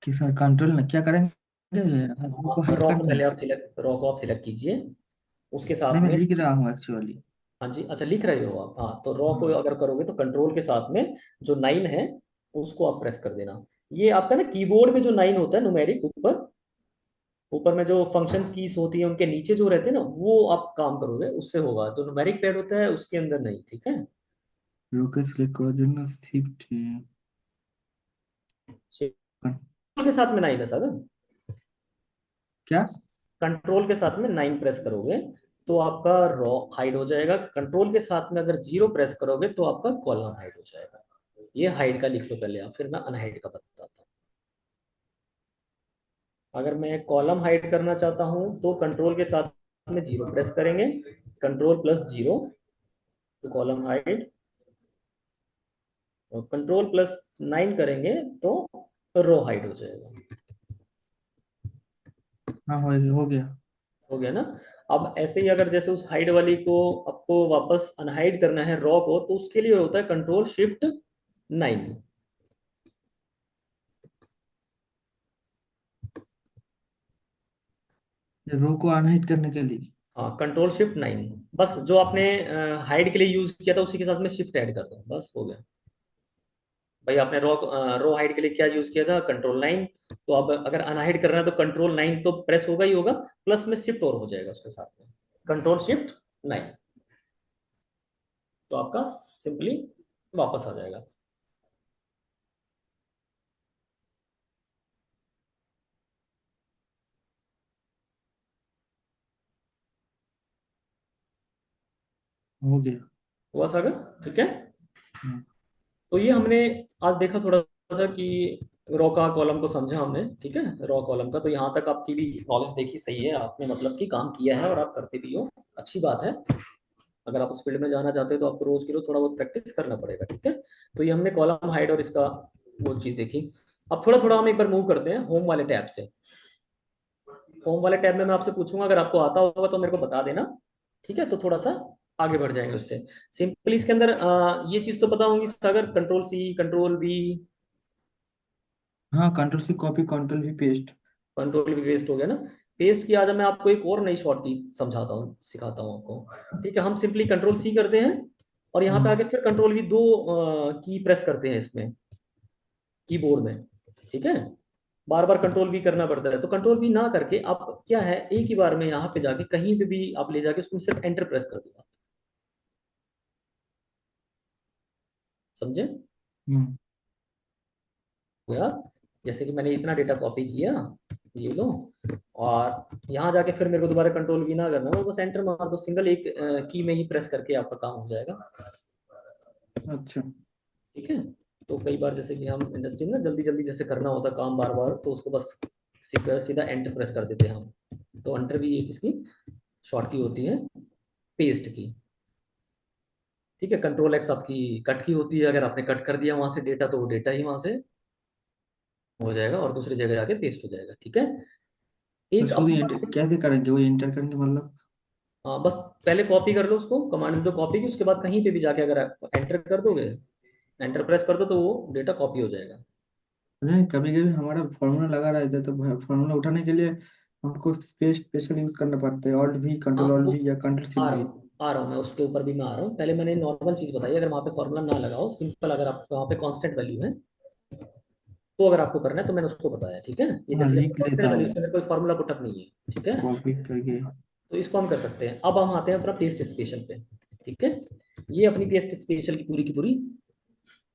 कि सर कंट्रोल ना क्या करेंगे, रॉ को हाइड रॉ कर को पहले देंगे। आप सिलेक्ट, रॉ को आप सिलेक्ट कीजिए, उसके नहीं, साथ मैं में। लिख रहा हूँ एक्चुअली। हाँ जी, अच्छा लिख रहे हो आप। हाँ, तो रॉ को हाँ। अगर करोगे तो कंट्रोल के साथ में जो 9 है उसको आप प्रेस कर देना। ये आपका ना कीबोर्ड में जो 9 होता है न्यूमेरिक ऊपर, ऊपर में जो फंक्शन कीज होती है उनके नीचे जो रहते हैं ना, वो आप काम करोगे उससे होगा। जो न्यूमेरिक पैड होता है उसके अंदर नहीं, ठीक है। रॉ को सिलेक्ट करो जो ना शिफ्ट है। कंट्रोल के साथ में 9 है सर। क्या? कंट्रोल के साथ में 9 प्रेस करोगे तो आपका रॉ हाइड हो जाएगा। कंट्रोल के साथ में अगर 0 प्रेस करोगे तो आपका कॉलम हाइड हो जाएगा। ये हाइड का लिख लो पहले आप, फिर मैं अनहाइड का बताता हूँ। अगर मैं कॉलम हाइड करना चाहता हूँ तो कंट्रोल के साथ में 0 प्रेस करेंगे, कंट्रोल प्लस 0 तो कॉलम हाइड, और कंट्रोल प्लस 9 करेंगे तो रो हाइड हो जाएगा। हाँ, हो गया। हो गया ना? अब ऐसे ही अगर जैसे उस हाइड वाली को आपको वापस अनहाइड करना है रॉ को, तो उसके लिए होता है कंट्रोल शिफ्ट 9। रो को अनहाइड करने के लिए। हाँ, कंट्रोल शिफ्ट 9। बस जो आपने हाइड के लिए यूज किया था उसी के साथ में शिफ्ट ऐड कर दो, बस हो गया। भाई आपने रो हाइड के लिए क्या यूज किया था? कंट्रोल 9। तो अब अगर अनहाइड करना है तो कंट्रोल 9 तो प्रेस होगा ही होगा, प्लस में शिफ्ट और हो जाएगा उसके साथ में, कंट्रोल शिफ्ट 9। तो आपका सिंपली वापस आ जाएगा। हो गया। हुआ सागर? ठीक है। हाँ। तो ये हमने आज देखा थोड़ा सा कि रॉ का कॉलम को समझा हमने, ठीक है, रॉ कॉलम का। तो यहाँ तक आपकी भी नॉलेज देखी सही है, आपने मतलब कि काम किया है और आप करते भी हो, अच्छी बात है। अगर आप उस फील्ड में जाना चाहते हो तो आपको रोज की रोज थोड़ा बहुत प्रैक्टिस करना पड़ेगा, ठीक है। तो ये हमने कॉलम हाइड और इसका वो चीज देखी। अब थोड़ा थोड़ा हम एक बार मूव करते हैं होम वाले टैब से। होम वाले टैब में मैं आपसे पूछूंगा, अगर आपको आता होगा तो मेरे को बता देना, ठीक है। तो थोड़ा सा आगे बढ़ जाएंगे उससे। सिंपली इसके अंदर ये चीज तो पता होंगी सागर, कंट्रोल सी कंट्रोल वी, हाँ, कंट्रोल से कॉपी, कंट्रोल भी पेस्ट। कंट्रोल भी वेस्ट हो गया ना। पेस्ट की आज मैं आपको एक और नई शॉर्ट की समझाता हूँ, सिखाता हूँ आपको। ठीक है, हम सिंपली कंट्रोल सी करते हैं और यहाँ पे हम्म। आके फिर कंट्रोल भी दो की प्रेस करते हैं इसमें कीबोर्ड में, ठीक है। बार बार कंट्रोल भी करना पड़ता है, तो कंट्रोल भी ना करके आप क्या है, एक ही बार में यहाँ पे जाके कहीं पे भी आप ले जाके उसको सिर्फ एंटर प्रेस कर दो, समझे? हम्म। यार जैसे कि मैंने इतना डेटा कॉपी किया, ये लो, और यहाँ जाके फिर मेरे को दोबारा कंट्रोल भी ना करना, वो बस एंटर मार दो, सिंगल एक की में ही प्रेस करके आपका काम हो जाएगा। अच्छा। ठीक है। तो कई बार जैसे कि हम इंडस्ट्री में ना जल्दी जल्दी जैसे करना होता है काम बार बार, तो उसको बस सीधा सीधा एंटर प्रेस कर देते हैं हम। तो एंटर भी एक इसकी शॉर्ट की होती है, पेस्ट की। ठीक है, कंट्रोल एक्स आपकी कट की होती है, अगर आपने कट कर दिया वहां से डेटा तो वो डेटा ही वहां से हो जाएगा और दूसरी जगह जाके पेस्ट हो जाएगा, ठीक है। तो एक शुद्ध अपने पास कैसे करेंगे वो एंटर करेंगे मतलब? हाँ, बस पहले कॉपी कर लो उसको, कमांड में तो कॉपी की, उसके बाद कहीं पे भी जाके अगर आप एंटर कर दोगे, एंटर प्रेस कर दो तो वो डेटा कॉपी हो जाएगा। नहीं, कभी कभी हमारा फॉर्मूला लगा रहता है तो फॉर्मूला उठाने के लिए हमको स्पेशल यूज करना पड़ता है, ऑल्ट भी, हाँ कंट्रोल ऑल्ट वो भी या कंट्रोल शिफ्ट हाँ भी। आ रहा हूँ मैं, उसके ऊपर भी मैं आ रहा हूँ। पहले मैंने नॉर्मल चीज बताई, अगर वहाँ पे फॉर्मूला ना लगाओ, सिंपल, अगर आप वहाँ पे कांस्टेंट वैल्यू है तो अगर आपको करना है तो मैंने उसको बताया, ठीक है। ये हाँ जैसे लिख लेता कांस्टेंट वैल्यू, हूँ, इसके अंदर कोई फॉर्मूला पुटअप नहीं है, ठीक है। कॉपी करके। तो इसको हम कर सकते हैं। अब हम आते हैं अपना पेस्ट स्पेशल पे, ठीक है। ये अपनी पेस्ट स्पेशल की पूरी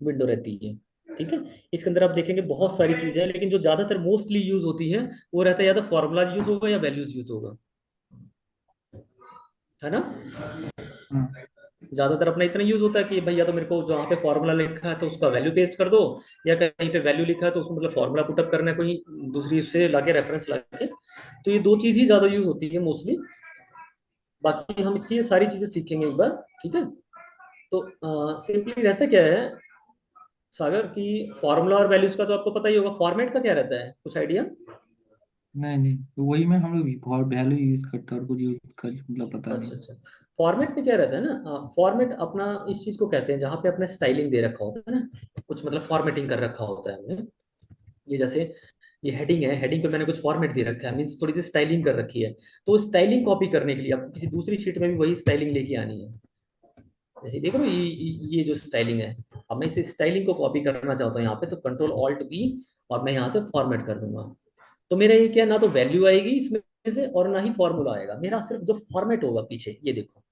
विंडो रहती है, ठीक है। इसके अंदर आप देखेंगे बहुत सारी चीजें हैं, लेकिन जो ज्यादातर मोस्टली यूज होती है वो रहता है या तो फॉर्मूला यूज होगा या वैल्यूज यूज होगा, है ना। हाँ ज्यादातर अपना इतना यूज होता है कि भाई या तो मेरे को जहाँ पे फॉर्मूला लिखा है तो उसका वैल्यू पेस्ट कर दो, या कहीं पे वैल्यू लिखा है तो उसको मतलब फॉर्मूला पुटअप करना है कोई दूसरी उससे लाके रेफरेंस लाके। तो ये दो चीज ही ज्यादा यूज होती है मोस्टली। बाकी हम इसकी ये सारी चीजें सीखेंगे एक बार, ठीक है। तो सिंपली रहता क्या है सागर की, फॉर्मूला और वैल्यूज का तो आपको पता ही होगा, फॉर्मेट का क्या रहता है, कुछ आइडिया। नहीं नहीं, तो वही में हम लोग भी बहुत वैल्यू यूज करते हैं और कुछ यूज कर मतलब पता अच्छा नहीं। अच्छा। फॉर्मेट में क्या रहता है ना, फॉर्मेट अपना इस चीज को कहते हैं जहाँ पे अपने स्टाइलिंग दे रखा होता है ना, कुछ मतलब फॉर्मेटिंग कर रखा होता है हमने। ये जैसे ये हेडिंग है, हेडिंग पे मैंने कुछ फॉर्मेट दे रखा है, मीन्स थोड़ी सी स्टाइलिंग कर रखी है। तो स्टाइलिंग कॉपी करने के लिए आपको किसी दूसरी शीट में भी वही स्टाइलिंग लेके आनी है। जैसे देखो ये जो स्टाइलिंग है, अब मैं इस स्टाइलिंग को कॉपी करना चाहता हूँ यहाँ पे, तो कंट्रोल ऑल्ट बी, और मैं यहाँ से फॉर्मेट कर दूंगा। तो मेरा ये क्या, ना तो वैल्यू आएगी इसमें से और ना ही फॉर्मूला आएगा, मेरा सिर्फ जो फॉर्मेट होगा पीछे, ये देखो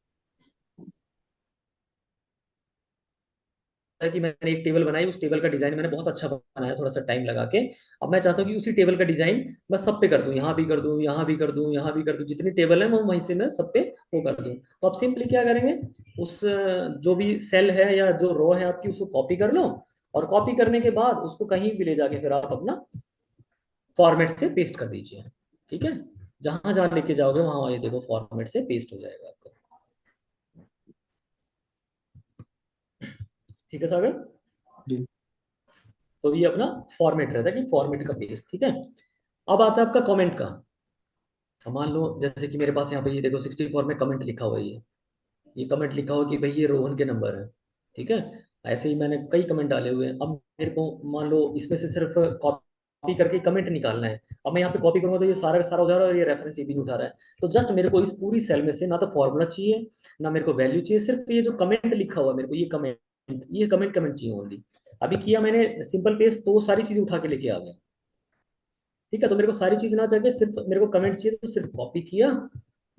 है कि मैंने एक टेबल बनाई, उस टेबल का डिजाइन मैंने बहुत अच्छा बनाया थोड़ा सा टाइम लगा के। अब मैं चाहता हूँ कि उसी टेबल का डिजाइन मैं सब पे कर दूं, यहाँ भी कर दूं, यहाँ भी कर दूं, यहाँ भी कर दूं, जितनी टेबल है मैं वहीं से मैं सब पे वो कर दूं। तो आप सिंपली क्या करेंगे, उस जो भी सेल है या जो रो है आपकी, उसको कॉपी कर लो, और कॉपी करने के बाद उसको कहीं भी ले जाके फिर आप अपना फॉर्मेट से पेस्ट कर दीजिए, ठीक है। जहां जहां लेके जाओगे वहां ये देखो फॉर्मेट से पेस्ट हो जाएगा आपका, ठीक है सागर। जी। तो ये अपना फॉर्मेट रहता है कि फॉर्मेट का पेस्ट, ठीक है। अब आता है आपका कमेंट का। अब मान लो जैसे कि मेरे पास यहाँ पे ये देखो 64 में कमेंट लिखा हुआ है, ये कमेंट लिखा हुआ कि भाई ये रोहन के नंबर है, ठीक है। ऐसे ही मैंने कई कमेंट डाले हुए हैं। अब मेरे को मान लो इसमें से सिर्फ कॉपी करके कमेंट निकालना है। अब मैं यहाँ पे कॉपी करूंगा तो ये सारा का सारा हो जा रहा है और ये रेफरेंस ये भी उठा रहा है। तो जस्ट मेरे को इस पूरी सेल में से ना तो फॉर्मूला चाहिए, ना मेरे को वैल्यू चाहिए, सिर्फ ये जो कमेंट लिखा हुआ है मेरे को, ये कमेंट कमेंट चाहिए ओनली। अभी किया मैंने सिंपल पेस्ट तो वो सारी चीजें उठा के लेके आ गया, ठीक है। तो मेरे को सारी चीज ना चाहिए, सिर्फ मेरे को कमेंट चाहिए, तो सिर्फ कॉपी किया,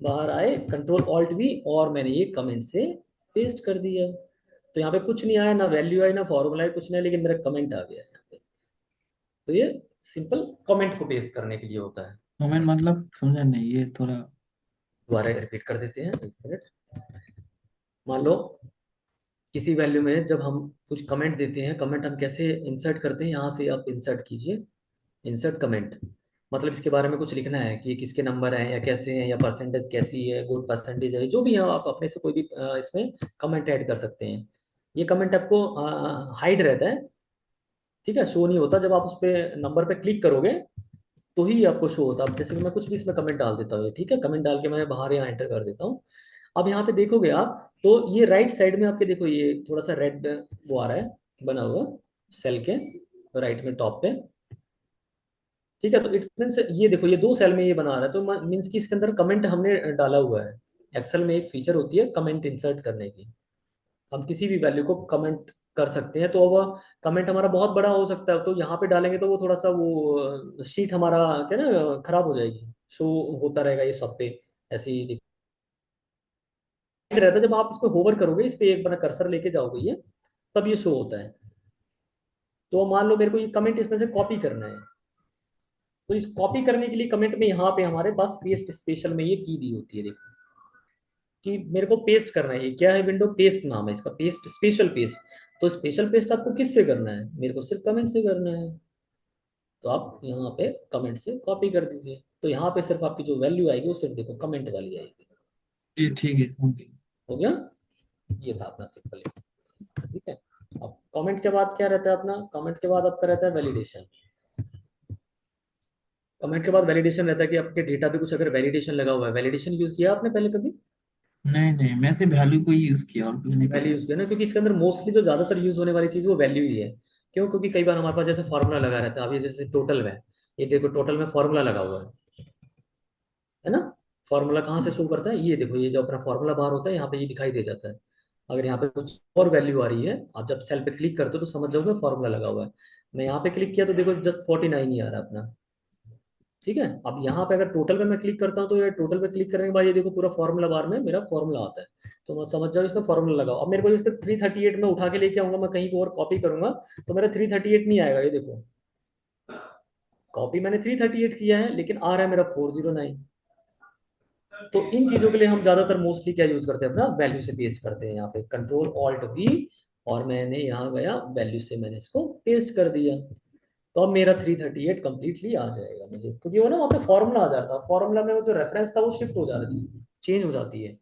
बाहर आए, कंट्रोल ऑल्ट भी, और मैंने ये कमेंट से पेस्ट कर दिया। तो यहाँ पे कुछ नहीं आया, ना वैल्यू आई ना फॉर्मूला है, कुछ नहीं, लेकिन मेरा कमेंट आ गया यहाँ पे। तो ये सिंपल कमेंट को पेस्ट करने के लिए होता है। कमेंट मतलब समझा नहीं ये थोड़ा। दोबारा रिपीट कर देते हैं, एक मिनट। मान लो किसी वैल्यू में जब हम कुछ कमेंट देते हैं, कमेंट हम कैसे इंसर्ट करते हैं, यहाँ से आप इंसर्ट कीजिए, इंसर्ट कमेंट। मतलब इसके बारे में कुछ लिखना है कि किसके नंबर हैं या कैसे हैं, या परसेंटेज कैसी है, गुड परसेंटेज है, जो भी है आप अपने से कोई भी इसमें कमेंट ऐड कर सकते हैं। ये कमेंट आपको हाइड रहता है, ठीक है, शो नहीं होता। जब आप उस पे नंबर पे क्लिक करोगे तो ही आपको शो होता है। अब जैसे कि मैं कुछ भी इसमें कमेंट डाल देता हूँ, ठीक है, कमेंट डाल के मैं बाहर यहाँ एंटर कर देता हूँ। अब यहाँ पे देखोगे आप तो ये राइट साइड में आपके देखो ये थोड़ा सा रेड वो आ रहा है बना हुआ सेल के राइट में टॉप पे, ठीक है। तो इट मीन्स ये देखो ये दो सेल में ये बना रहा है, तो मीन्स कि इसके अंदर कमेंट हमने डाला हुआ है। एक्सेल में एक फीचर होती है कमेंट इंसर्ट करने की, हम किसी भी वैल्यू को कमेंट कर सकते हैं। तो वह कमेंट हमारा बहुत बड़ा हो सकता है, तो यहाँ पे डालेंगे तो वो थोड़ा सा वो शीट हमारा क्या ना खराब हो जाएगी, शो होता रहेगा ये सब पे ऐसे ही रहता है। जब आप इस पे होवर करोगे, इस पे एक बार कर्सर लेके जाओगे ये, तब ये शो होता है। तो मान लो मेरे को ये कमेंट इसमें से कॉपी करना है, तो इस कॉपी करने के लिए कमेंट में यहाँ पे हमारे पास पेस्ट स्पेशल में ये की दी होती है, देखो कि मेरे को पेस्ट करना है। ये क्या है, विंडो पेस्ट नाम है इसका, पेस्ट स्पेशल पेस्ट। तो स्पेशल पेस्ट आपको किससे करना है, मेरे को सिर्फ कमेंट से करना है। तो आप यहाँ पे कमेंट से कॉपी कर दीजिए, तो यहाँ पे सिर्फ आपकी जो वैल्यू आएगी वो सिर्फ देखो कमेंट वाली आएगी। जी ठीक है समझ गए। हो गया, ये था अपना सिंपल, ठीक है। अब कमेंट के बाद क्या रहता है अपना, कमेंट के बाद आपका रहता है वैलिडेशन। कमेंट के बाद वैलिडेशन रहता है कि आपके डेटा पे कुछ अगर वैलिडेशन लगा हुआ है। वैलिडेशन यूज किया आपने पहले कभी, नहीं नहीं, मैं सिर्फ वैल्यू को ही यूज किया और कुछ नहीं वैल्यू पता। यूज किया ना, क्योंकि इसके अंदर मोस्टली जो ज्यादातर यूज होने वाली चीज वो वैल्यू ही है। क्यों, क्योंकि कई बार हमारे पास जैसे फॉर्मूला लगा रहता है। अब ये जैसे टोटल है, ये देखो टोटल में फॉर्मूला लगा हुआ है ना, फॉर्मूला कहाँ से शो करता है, ये देखो, ये जो अपना फॉर्मूला बार होता है यहाँ पे ये दिखाई दे जाता है। अगर यहाँ पे कुछ और वैल्यू आ रही है, आप जब सेल पे क्लिक करते हो तो समझ जाओगे फॉर्मूला लगा हुआ है। मैं यहाँ पे क्लिक किया तो देखो जस्ट 49 ही आ रहा है अपना। ठीक है, अब यहाँ पे अगर टोटल पे मैं क्लिक करता हूँ तो ये टोटल पे क्लिक करने के बाद ये देखो पूरा फॉर्मूला बार में मेरा फॉर्मूला आता है। तो मैं समझ जाऊँ इसमें फॉर्मूला लगाओ। अब मेरे को इससे 338 में उठा के लेके आऊंगा, मैं कहीं को और कॉपी करूंगा तो मेरा 338 नहीं आएगा। ये देखो, कॉपी मैंने 338 किया है लेकिन आ रहा है मेरा 409। तो इन चीजों के लिए हम ज्यादातर मोस्टली क्या यूज करते हैं, अपना वैल्यू से पेस्ट करते हैं। यहाँ पे कंट्रोल ऑल्ट वी, और मैंने यहाँ गया वैल्यू से मैंने इसको पेस्ट कर दिया। तो अब मेरा 338 कंप्लीटली आ जाएगा मुझे, क्योंकि वो ना वहाँ पे फॉर्मूला आ जाता है, फॉर्मूला में वो जो रेफरेंस था वो शिफ्ट हो जाती है, चेंज हो जाती है।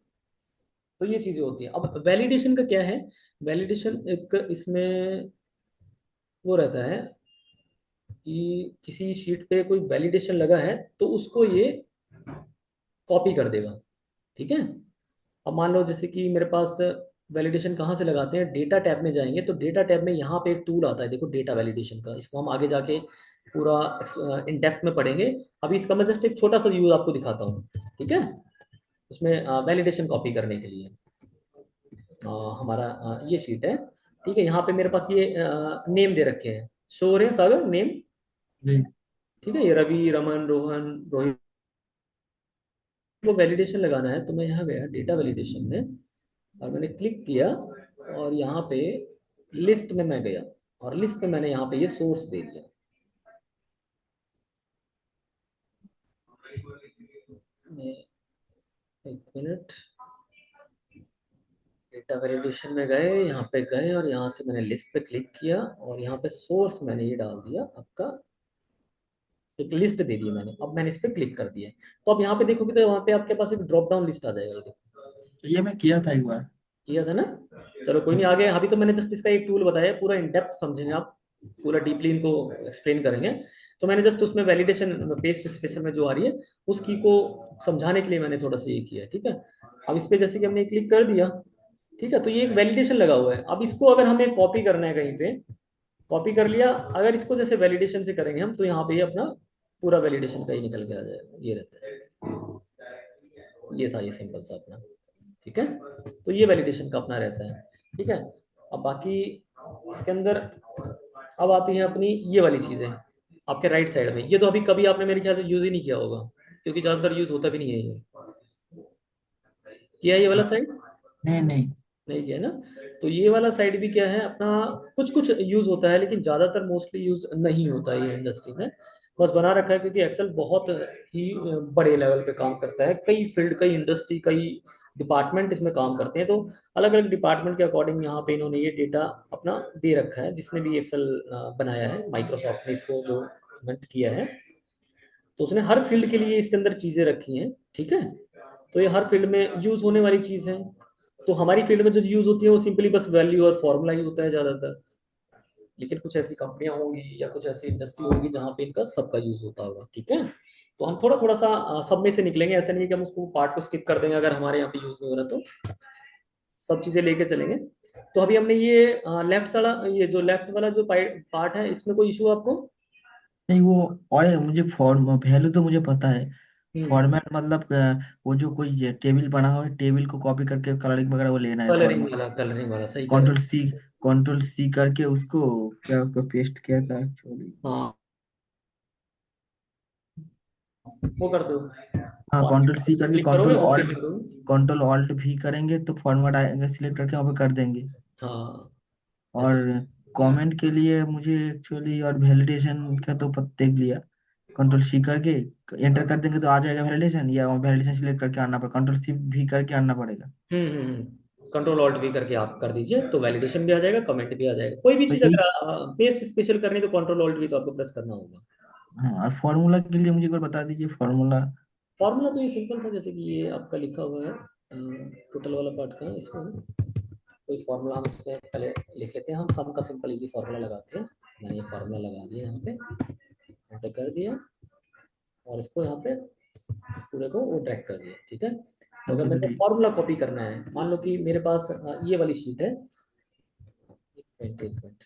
तो ये चीजें होती हैं। अब वैलिडेशन का क्या है, वैलिडेशन एक इसमें वो रहता है कि किसी शीट पे कोई वैलिडेशन लगा है तो उसको ये कॉपी कर देगा। ठीक है, अब मान लो जैसे कि मेरे पास वैलिडेशन कहाँ से लगाते हैं, डेटा टैब में जाएंगे तो डेटा टैब में यहाँ पे एक टूल आता है, देखो डेटा वैलिडेशन का। इसको हम आगे जाके पूरा इन डेप्थ में पढ़ेंगे। अभी इसका मैं जस्ट एक छोटा सा यूज आपको दिखाता हूँ। ठीक है, उसमें वैलिडेशन कॉपी करने के लिए हमारा ये शीट है। ठीक है, यहाँ पे मेरे पास ये नेम दे रखे हैं, शो हो रहे हैं सागर नेम। जी। ठीक है, ये रवि, रमन, रोहन, रोहित। वो वैलिडेशन लगाना है तो मैं यहाँ गया डेटा वैलिडेशन में और मैंने क्लिक किया, और यहाँ पे लिस्ट में मैं गया और लिस्ट में मैंने यहाँ पे ये सोर्स दे दिया। मैं एक मिनट, डेटा वैलिडेशन में गए, यहाँ पे गए और यहाँ से मैंने लिस्ट पे क्लिक किया और यहाँ पे सोर्स मैंने ये डाल दिया आपका, एक लिस्ट दे दी मैंने। अब मैंने इस पे क्लिक कर दिया तो अब यहाँ पे देखोगे तो वहाँ पे आपके पास एक ड्रॉप डाउन लिस्ट आ जाएगा। ये देखो, तो ये मैं किया था एक बार। किया था ना। चलो कोई नहीं, आगे अभी तो मैंने जस्ट इसका एक टूल बताया, पूरा इन डेप्थ समझेंगे आप, पूरा डीपली इनको एक्सप्लेन करेंगे। तो मैंने जस्ट उसमें वैलिडेशन पेस्ट स्पेशल में जो आ रही है उसकी को समझाने के लिए मैंने थोड़ा सा ये किया है। ठीक है, अब इस पे जैसे कि हमने क्लिक कर दिया, ठीक है, तो ये एक वैलिडेशन लगा हुआ है। अब इसको अगर हमें कॉपी करना है कहीं पे, कॉपी कर लिया, अगर इसको जैसे वैलिडेशन से करेंगे हम तो यहाँ पे ये अपना पूरा वैलिडेशन का ही निकल के आ जाएगा, ये रहता है। ये था ये सिंपल सा अपना। ठीक है, तो ये वैलिडेशन का अपना रहता है। ठीक है, अब बाकी इसके अंदर अब आती है अपनी ये वाली चीजें आपके राइट साइड में। ये तो अभी कभी आपने मेरे ख्याल से यूज ही नहीं किया होगा, क्योंकि ज्यादातर यूज होता भी नहीं है ये। किया है ये वाला साइड? नहीं नहीं। नहीं किया ना। तो ये वाला साइड भी क्या है अपना, कुछ कुछ यूज होता है लेकिन ज्यादातर मोस्टली यूज नहीं होता है ये इंडस्ट्री में। बस बना रखा है क्योंकि एक्सेल बहुत ही बड़े लेवल पे काम करता है, कई फील्ड, कई इंडस्ट्री, कई डिपार्टमेंट इसमें काम करते हैं। तो अलग अलग डिपार्टमेंट के अकॉर्डिंग यहाँ पे इन्होंने ये डेटा अपना दे रखा है। जिसने भी एक्सेल बनाया है, माइक्रोसॉफ्ट ने इसको जो इन्वेंट किया है, तो उसने हर फील्ड के लिए इसके अंदर चीजें रखी हैं। ठीक है, तो ये हर फील्ड में यूज होने वाली चीज है। तो हमारी फील्ड में जो यूज होती है वो सिंपली बस वैल्यू और फॉर्मूला ही होता है ज्यादातर। लेकिन कुछ ऐसी कंपनियां होंगी या कुछ ऐसी इंडस्ट्री होगी जहाँ पे इनका सबका यूज होता होगा। ठीक है, तो हम थोड़ा थोड़ा सा सब में से निकलेंगे, ऐसा नहीं है कि हम उसको पार्ट को स्किप कर देंगे अगर हमारे यहाँ पे यूज नहीं हो रहा तो सब चीजें लेके चलेंगे। तो अभी हमने ये लेफ्ट वाला, ये जो लेफ्ट वाला जो पार्ट है, इसमें कोई इशू आपको? नहीं वो, और मुझे फॉर्म वैल्यू तो मुझे पता है। हम्म, फॉर्मेट मतलब वो जो कोई टेबल बना हुआ है, टेबल को कॉपी करके कलरिंग वगैरह वो लेना है फॉर्मेट। कलरिंग वाला सही कह रहे कंट्रोल सी, कंट्रोल सी करके उसको क्या उसको पेस्ट किया था एक्चुअली। हो। हाँ, वो कर दो, हाँ कंट्रोल सी करके क्लिक करोगे कंट्रोल ओके ऑल्ट, कर दो। कंट्रोल ऑल्ट भी करेंगे तो फॉर्मेट आएगा, सिलेक्ट करके वहाँ पे कर देंगे। हाँ, और ऐसे। कमेंट के लिए मुझे एक्चुअली, और वैलिडेशन का तो पता देख लिया। कंट्रोल सी करके एंटर कर देंगे तो आ जाएगा वैलिडेशन, या वैलिडेशन सिलेक्ट करके आना पड़ेगा, कंट्रोल सी भी करके आना पड़ेगा। कंट्रोल ऑल्ट भी करके आप कर दीजिए तो वैलिडेशन भी आ जाएगा, कमेंट भी आ जाएगा। कोई भी तो चीज यही। अगर पेज स्पेशल करनी है तो कंट्रोल ऑल्ट भी तो आपको प्रेस करना होगा। हाँ, और फॉर्मूला के लिए मुझे एक बार बता दीजिए फॉर्मूला। फॉर्मूला तो ये सिंपल था, जैसे कि ये आपका लिखा हुआ है टोटल वाला पार्ट का है, इसमें कोई फॉर्मूला हम इसमें पहले लिख लेते हैं। हम सम का सिंपल इजी फॉर्मूला लगाते हैं। मैंने ये फॉर्मूला लगा दिया यहाँ पे, एंटर कर दिया और इसको यहाँ पे पूरे को वो ड्रैग कर दिया। ठीक है, तो अगर ओके मेरे को बेटी। फॉर्मूला कॉपी करना है, मान लो कि मेरे पास ये वाली शीट है, एक मिनट,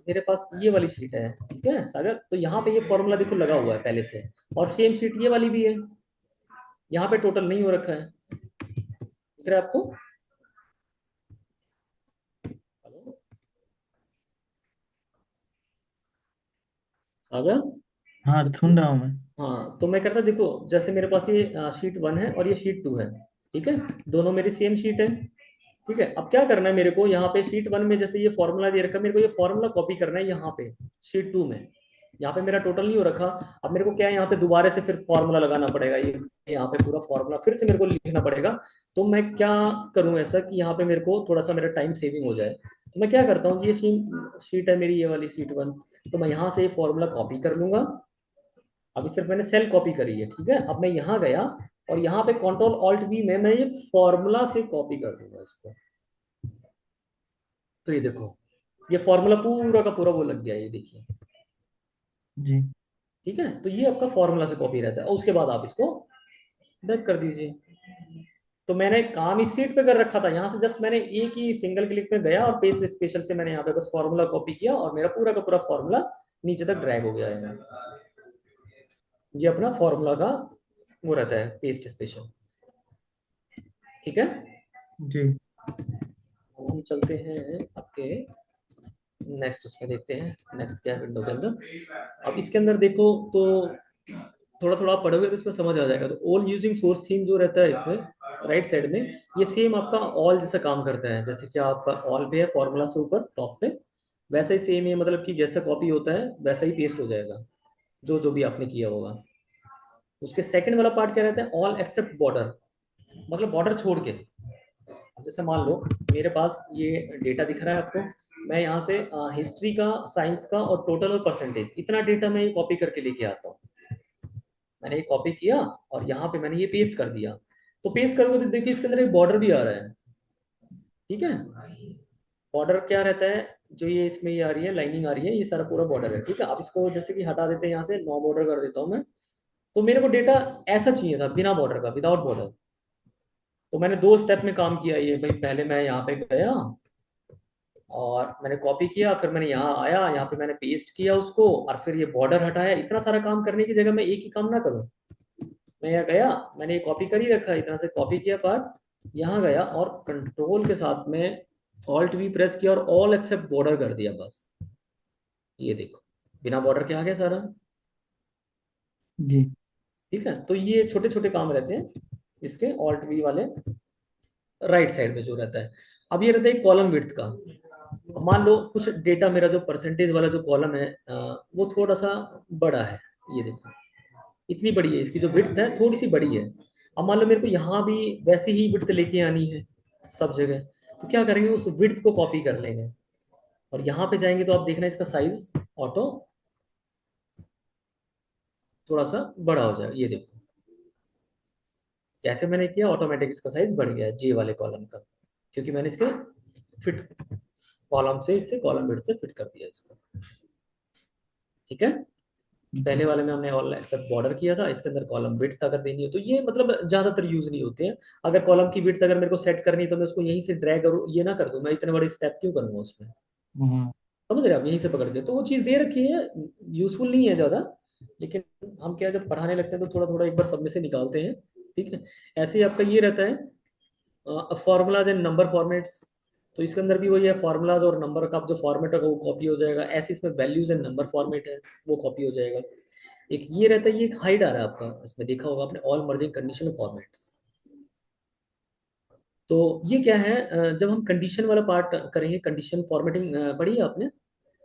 मेरे पास ये वाली शीट है। ठीक है सागर, तो यहाँ पे ये फॉर्मूला देखो लगा हुआ है पहले से, और सेम शीट ये वाली भी है। यहाँ पे टोटल नहीं हो रखा है, दिख रहा है आपको? हेलो सागर? हाँ, सुन रहा हूँ मैं। हाँ, तो मैं कहता देखो, जैसे मेरे पास ये शीट 1 है और ये शीट 2 है, ठीक है, दोनों मेरी सेम शीट है, ठीक है। अब क्या करना है मेरे को, यहाँ पे शीट 1 में जैसे ये फॉर्मूला दे रखा है, मेरे को ये फॉर्मूला कॉपी करना है यहाँ पे शीट 2 में। यहाँ पे मेरा टोटल नहीं हो रखा। अब मेरे को क्या है, यहाँ पे दोबारा से फिर फॉर्मूला लगाना पड़ेगा, ये यहाँ पे पूरा फॉर्मूला फिर से मेरे को लिखना पड़ेगा। तो मैं क्या करूँ ऐसा कि यहाँ पे मेरे को थोड़ा सा मेरा टाइम सेविंग हो जाए, तो मैं क्या करता हूँ, ये शीट है मेरी, ये वाली शीट 1, तो मैं यहाँ से ये फॉर्मूला कॉपी कर लूंगा। अभी सिर्फ मैंने सेल कॉपी करी है, ठीक है। अब मैं यहाँ गया और यहाँ पे कंट्रोल ऑल्ट वी में मैं ये फॉर्मूला से कॉपी कर दूंगा इसको। तो ये देखो, ये फॉर्मूला पूरा का पूरा वो लग गया, ये देखिए, जी। ठीक है। तो ये आपका फॉर्मूला से कॉपी रहता है, और उसके बाद आप इसको बैक कर दीजिए। तो मैंने काम इस सीट पे कर रखा था, यहाँ से जस्ट मैंने एक ही सिंगल क्लिक में गया और पेस्ट स्पेशल से मैंने यहाँ पे बस फॉर्मूला कॉपी किया और मेरा पूरा का पूरा फॉर्मूला नीचे तक ड्रैग हो गया है। ये अपना फॉर्मूला का वो रहता है, पेस्ट स्पेशल, ठीक है। जी। अब हम चलते हैं आपके नेक्स्ट, उसमें देखते हैं नेक्स्ट क्या है विंडो के अंदर। अब इसके अंदर देखो तो थोड़ा थोड़ा आप पढ़ोगे तो इसमें समझ आ जाएगा। तो ऑल यूजिंग सोर्स थीम जो रहता है इसमें राइट साइड में, ये सेम आपका ऑल जैसा काम करता है। जैसे कि आपका ऑल पे है फॉर्मूला से ऊपर टॉप पे, वैसा ही सेम है, मतलब कि जैसा कॉपी होता है वैसा ही पेस्ट हो जाएगा, जो जो भी आपने किया होगा। उसके सेकंड वाला पार्ट क्या रहता है, ऑल एक्सेप्ट बॉर्डर, मतलब बॉर्डर छोड़ के। जैसे मान लो मेरे पास ये डेटा दिख रहा है आपको, मैं यहाँ से हिस्ट्री का, साइंस का और टोटल और परसेंटेज, इतना डेटा मैं कॉपी करके लेके आता हूँ। मैंने ये कॉपी किया और यहाँ पे मैंने ये पेस्ट कर दिया। तो पेस्ट करोगे तो देखिए इसके अंदर एक बॉर्डर भी आ रहा है, ठीक है। बॉर्डर क्या रहता है, जो ये इसमें ये आ रही है लाइनिंग आ रही है, ये सारा पूरा बॉर्डर है, ठीक है। अब इसको जैसे कि हटा देते हैं, यहाँ से नो बॉर्डर कर देता हूँ मैं। तो मेरे को डेटा ऐसा चाहिए था, बिना बॉर्डर का, विदाउट बॉर्डर। तो मैंने दो स्टेप में काम किया ये भाई, पहले मैं यहाँ पे गया और मैंने कॉपी किया, फिर मैंने यहाँ आया, यहाँ पे मैंने पेस्ट किया उसको, और फिर ये बॉर्डर हटाया। इतना सारा काम करने की जगह मैं एक ही काम ना करूँ, मैं यहाँ गया, मैंने ये कॉपी कर ही रखा है, इतना से कॉपी किया पार्ट, यहाँ गया और कंट्रोल के साथ में ऑल्ट वी प्रेस किया और ऑल एक्सेप्ट बॉर्डर कर दिया बस। ये देखो बिना बॉर्डर के आ गया सारा, जी। ठीक है। तो ये छोटे छोटे काम रहते हैं इसके ऑल्ट वी वाले राइट साइड में जो रहता है। अब ये रहता है कॉलम विड्थ का। मान लो कुछ डेटा मेरा जो परसेंटेज वाला जो कॉलम है वो थोड़ा सा बड़ा है, ये देखो इतनी बड़ी है, इसकी जो विड्थ है थोड़ी सी बड़ी है। अब मान लो मेरे को यहाँ भी वैसे ही विड्थ लेके आनी है सब जगह, तो क्या करेंगे, उस विड्थ को कॉपी कर लेंगे और यहाँ पे जाएंगे तो आप देखना इसका साइज ऑटो थोड़ा सा बड़ा हो जाएगा। ये देखो जैसे मैंने किया ऑटोमेटिक इसका साइज बढ़ गया जे वाले कॉलम का, क्योंकि मैंने इसके फिट कॉलम से, इससे कॉलम विड्थ से फिट कर दिया इसको, ठीक है। जी। पहले वाले में हमने ऑल एक्सेप्ट बॉर्डर किया था, इसके अंदर कॉलम विड्थ अगर देनी है तो ये मतलब ज्यादातर यूज नहीं होते हैं। अगर कॉलम की विड्थ अगर मेरे को सेट करनी है तो मैं उसको यहीं से ड्रैग करूँ, ये ना कर दूं, मैं इतने बड़े स्टेप क्यों करूंगा उसमें, हम्म। समझ रहे हैं आप, यहीं से पकड़ के। तो वो चीज़ दे रखी है, यूजफुल नहीं है ज़्यादा, लेकिन हम क्या जब पढ़ाने लगते हैं तो थोड़ा थोड़ा एक बार सब में से निकालते हैं, ठीक है। ऐसे ही आपका ये रहता है फॉर्मूलाज एंड नंबर फॉर्मेट्स। तो इसके अंदर भी वही है, फॉर्मूलाज और नंबर का जो फॉर्मेट होगा वो कॉपी हो जाएगा। ऐसे इसमें वैल्यूज एंड नंबर फॉर्मेट है, वो कॉपी हो जाएगा। एक ये रहता है, ये एक हाइड आ रहा है आपका, इसमें देखा होगा आपने, ऑल मर्जिंग कंडीशनल फॉर्मेट्स। तो ये क्या है, जब हम कंडीशन वाला पार्ट करेंगे, कंडीशन फॉर्मेटिंग पढ़ी है आपने?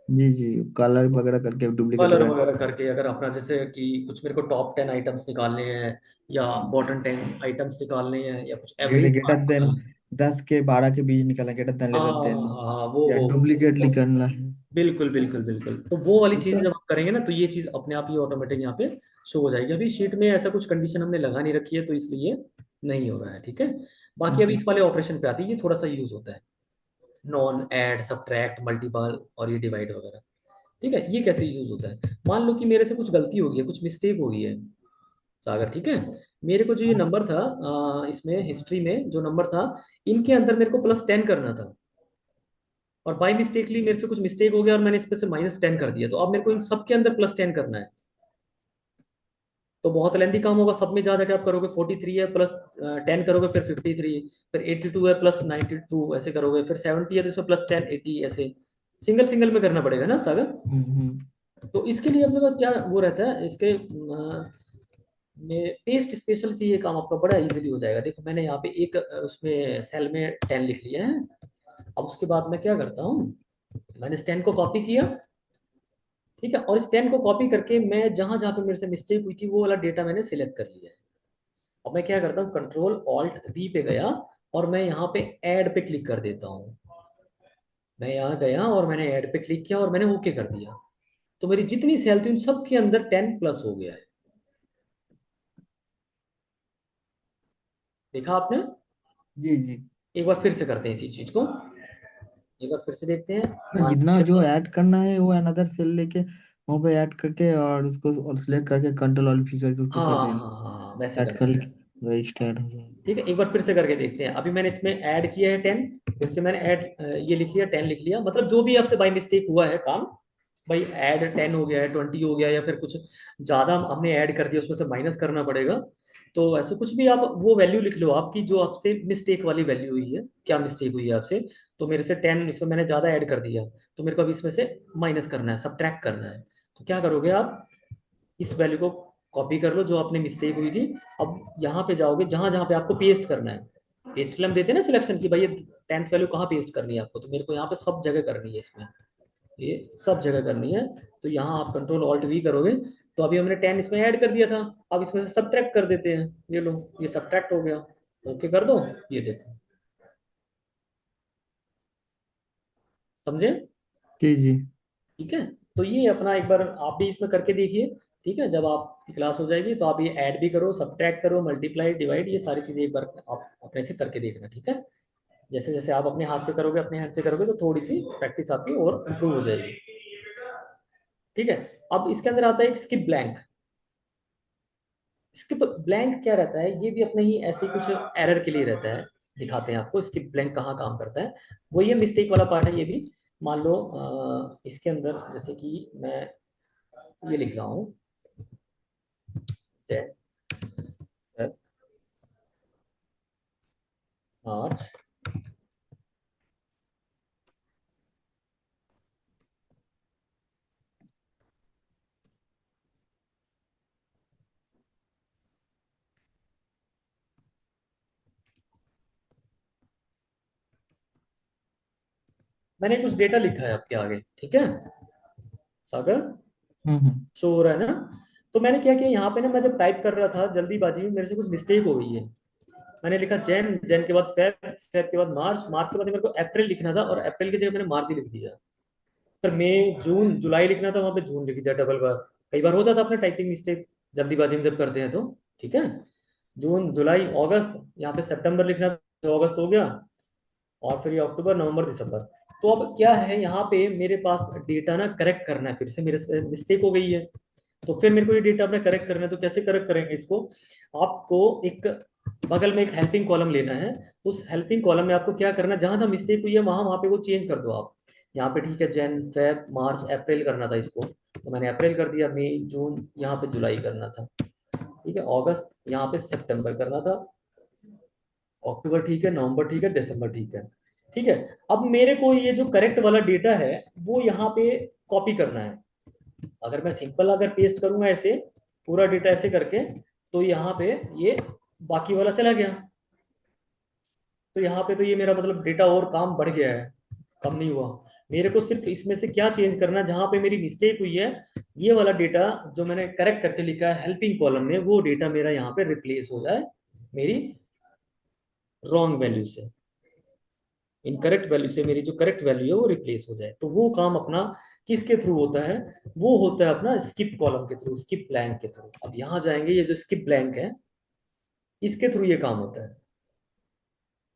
जी। जी, कलर वगैरह करके डुप्लीकेट कलर वगैरह। वगैरह करके अगर अपना जैसे कि कुछ मेरे को टॉप 10 आइटम्स निकालने हैं या बॉटम 10 आइटम्स निकालने हैं या कुछ एवरेज ग्रेटर मार्क देन निकालना है। 10 के 12 के बीच निकालना, ग्रेटर देन हाँ लेस देन, हाँ, वो या वो डुप्लीकेटली वो करना है। बिल्कुल बिल्कुल बिल्कुल। तो वो वाली ये चीज तो। जब आप करेंगे ना तो ये चीज अपने आप ही ऑटोमेटिक यहाँ पे शो हो जाएगी। अभी शीट में ऐसा कुछ कंडीशन हमने लगा नहीं रखी है तो इसलिए नहीं हो रहा है, ठीक है। बाकी अभी जी। इस वाले ऑपरेशन पे आती है, ये थोड़ा सा यूज होता है, नॉन, ऐड, सब्ट्रैक्ट, मल्टीपल और ये डिवाइड वगैरह, ठीक है। ये कैसे यूज होता है, मान लो कि मेरे से कुछ गलती हो गई है, कुछ मिस्टेक हो गई है सागर, ठीक है। मेरे को जो ये नंबर था इसमें हिस्ट्री में जो नंबर था, इनके अंदर मेरे को +10 करना था, और बाई मिस्टेकली मेरे से कुछ मिस्टेक हो गया और मैंने इस पे से -10 कर दिया। तो अब मेरे को इन सब के अंदर +10 करना है, तो बहुत लेंथी काम होगा, सब में जा जाके आप करोगे 43 है प्लस 10 करोगे फिर 53, फिर 82 है प्लस 92 ऐसे करोगे, फिर 70 है तो इसमें प्लस 10 80 ऐसे सिंगल सिंगल में करना पड़ेगा ना सागर। तो इसके लिए अपने पास क्या वो रहता है, इसके में पेस्ट स्पेशल से ये काम आपका बड़ा इजीली हो जाएगा। देखो मैंने यहाँ पे एक उसमें सेल में 10 लिख लिया है। अब उसके बाद मैं क्या करता हूँ, मैंने इस 10 को कॉपी किया, ठीक है, और इस 10 को कॉपी करके मैं जहां जहां पे मेरे से मिस्टेक हुई थी वो वाला डेटा मैंने सिलेक्ट कर लिया है। अब मैं क्या करता हूँ, कंट्रोल ऑल्ट वी पे गया और मैं यहाँ पे ऐड पे क्लिक कर देता हूँ। मैं यहाँ गया और मैंने ऐड पे क्लिक किया और मैंने ओके कर दिया, तो मेरी जितनी सेल थी उन सब के अंदर 10 प्लस हो गया है। देखा आपने। जी जी। एक बार फिर से करते हैं इसी चीज को, एक बार फिर से देखते हैं। ना जितना जो ऐड करना है वो अनदर सेल लेके वहाँ पे ऐड करके और उसको और सिलेक्ट करके कंट्रोल ऑल्ट भी करके उसको हाँ कर हाँ देना। हाँ वैसे ऐड करना कर है। लेके वही स्टार्ट हो जाएगा। ठीक है, एक बार फिर से करके देखते हैं। अभी मैंने इसमें ऐड किया है 10, फिर से मैंने ऐड ये लिख लिया 10 लिख लिया, मतलब जो भी आपसे बाई मिस्टेक हुआ है काम, भाई ऐड 10 हो गया है 20 हो गया या फिर कुछ ज्यादा हमने ऐड कर दिया उसमें से माइनस करना पड़ेगा, तो ऐसे कुछ भी आप वो वैल्यू लिख लो आपकी जो आपसे मिस्टेक वाली वैल्यू हुई है, क्या मिस्टेक हुई है आपसे। तो मेरे से 10 इसमें मैंने ज्यादा ऐड कर दिया, तो मेरे को अभी इसमें से माइनस करना है, सब्ट्रैक्ट करना है। तो क्या करोगे आप, इस वैल्यू को कॉपी कर लो जो आपने मिस्टेक हुई थी। अब यहाँ पे जाओगे जहां जहां पे आपको पेस्ट करना है, पेस्ट के लिए हम देते हैं ना सिलेक्शन की, भाई ये 10th वैल्यू कहाँ पेस्ट करनी है आपको, तो मेरे को यहाँ पे सब जगह करनी है, इसमें ये सब जगह करनी है। तो यहाँ आप कंट्रोल ऑल्ट वी करोगे, तो अभी हमने 10 इसमें ऐड कर दिया था, अब इसमें से सब्ट्रैक्ट कर देते हैं, ये लो ये सब्ट्रैक्ट हो गया। ओके कर दो, ये देखो, समझे। जी जी। ठीक है, तो ये अपना एक बार आप भी इसमें करके देखिए। ठीक है, जब आपकी क्लास हो जाएगी तो आप ये ऐड भी करो, सब्ट्रैक्ट करो, मल्टीप्लाई डिवाइड, ये सारी चीजें एक बार आप अपने से करके देखना। ठीक है, जैसे जैसे आप अपने हाथ से करोगे, अपने हैंड से करोगे, तो थोड़ी सी प्रैक्टिस आपकी और इम्प्रूव हो जाएगी। ठीक है, अब इसके अंदर आता है स्किप ब्लैंक। स्किप ब्लैंक क्या रहता है, ये भी अपने ही ऐसे ही कुछ एरर के लिए रहता है। दिखाते हैं आपको स्किप ब्लैंक कहाँ काम करता है, वो ये मिस्टेक वाला पार्ट है। ये भी मान लो इसके अंदर जैसे कि मैं ये लिख रहा हूँ मार्च, मैंने कुछ डेटा लिखा है आपके आगे, ठीक है सागर, हम्म। शो हो रहा है ना। तो मैंने क्या किया यहाँ पे ना, मैं जब टाइप कर रहा था जल्दीबाजी में मेरे से कुछ मिस्टेक हो गई है। मैंने लिखा जैन, जैन के बाद फेब, फेब के बाद मार्च, मार्च के बाद मेरे को अप्रैल लिखना था और अप्रैल की जगह मैंने मार्च ही लिख दिया। फिर मई जून जुलाई लिखना था, वहां पे जून लिख दिया डबल बार। कई बार होता था अपना टाइपिंग मिस्टेक जल्दीबाजी में जब करते हैं तो। ठीक है, जून जुलाई अगस्त, यहाँ पे सितंबर लिखना था, तो अगस्त हो गया, और फिर ये अक्टूबर नवंबर दिसंबर। तो अब क्या है, यहाँ पे मेरे पास डेटा ना करेक्ट करना है, फिर से मेरे से मिस्टेक हो गई है, तो फिर मेरे को ये डेटा अपने करेक्ट करना है। तो कैसे करेक्ट करेंगे इसको, आपको एक बगल में एक हेल्पिंग कॉलम लेना है। उस हेल्पिंग कॉलम में आपको क्या करना है, जहां जहां मिस्टेक हुई है वहां वहां पे वो चेंज कर दो आप। यहाँ पे ठीक है, जैन फेब मार्च अप्रैल करना था इसको, तो मैंने अप्रैल कर दिया, मई जून यहाँ पे जुलाई करना था, ठीक है, अगस्त यहाँ पे सितंबर करना था, अक्टूबर ठीक है, नवंबर ठीक है, दिसंबर ठीक है। ठीक है, अब मेरे को ये जो करेक्ट वाला डेटा है वो यहाँ पे कॉपी करना है। अगर मैं सिंपल अगर पेस्ट करूंगा ऐसे पूरा डेटा ऐसे करके, तो यहाँ पे ये बाकी वाला चला गया, तो यहाँ पे तो ये मेरा मतलब डेटा और काम बढ़ गया है, कम नहीं हुआ। मेरे को सिर्फ इसमें से क्या चेंज करना है, जहां पे मेरी मिस्टेक हुई है, ये वाला डेटा जो मैंने करेक्ट करके लिखा है हेल्पिंग कॉलम में, वो डेटा मेरा यहाँ पे रिप्लेस हो जाए मेरी रॉन्ग वैल्यू से, इनकरेक्ट वैल्यू से मेरी जो करेक्ट वैल्यू है वो रिप्लेस हो जाए। तो वो काम अपना किसके थ्रू होता है, वो होता है अपना स्किप कॉलम के थ्रू, स्किप ब्लैंक के थ्रू। अब यहाँ जाएंगे, ये जो स्किप ब्लैंक है इसके थ्रू ये काम होता है।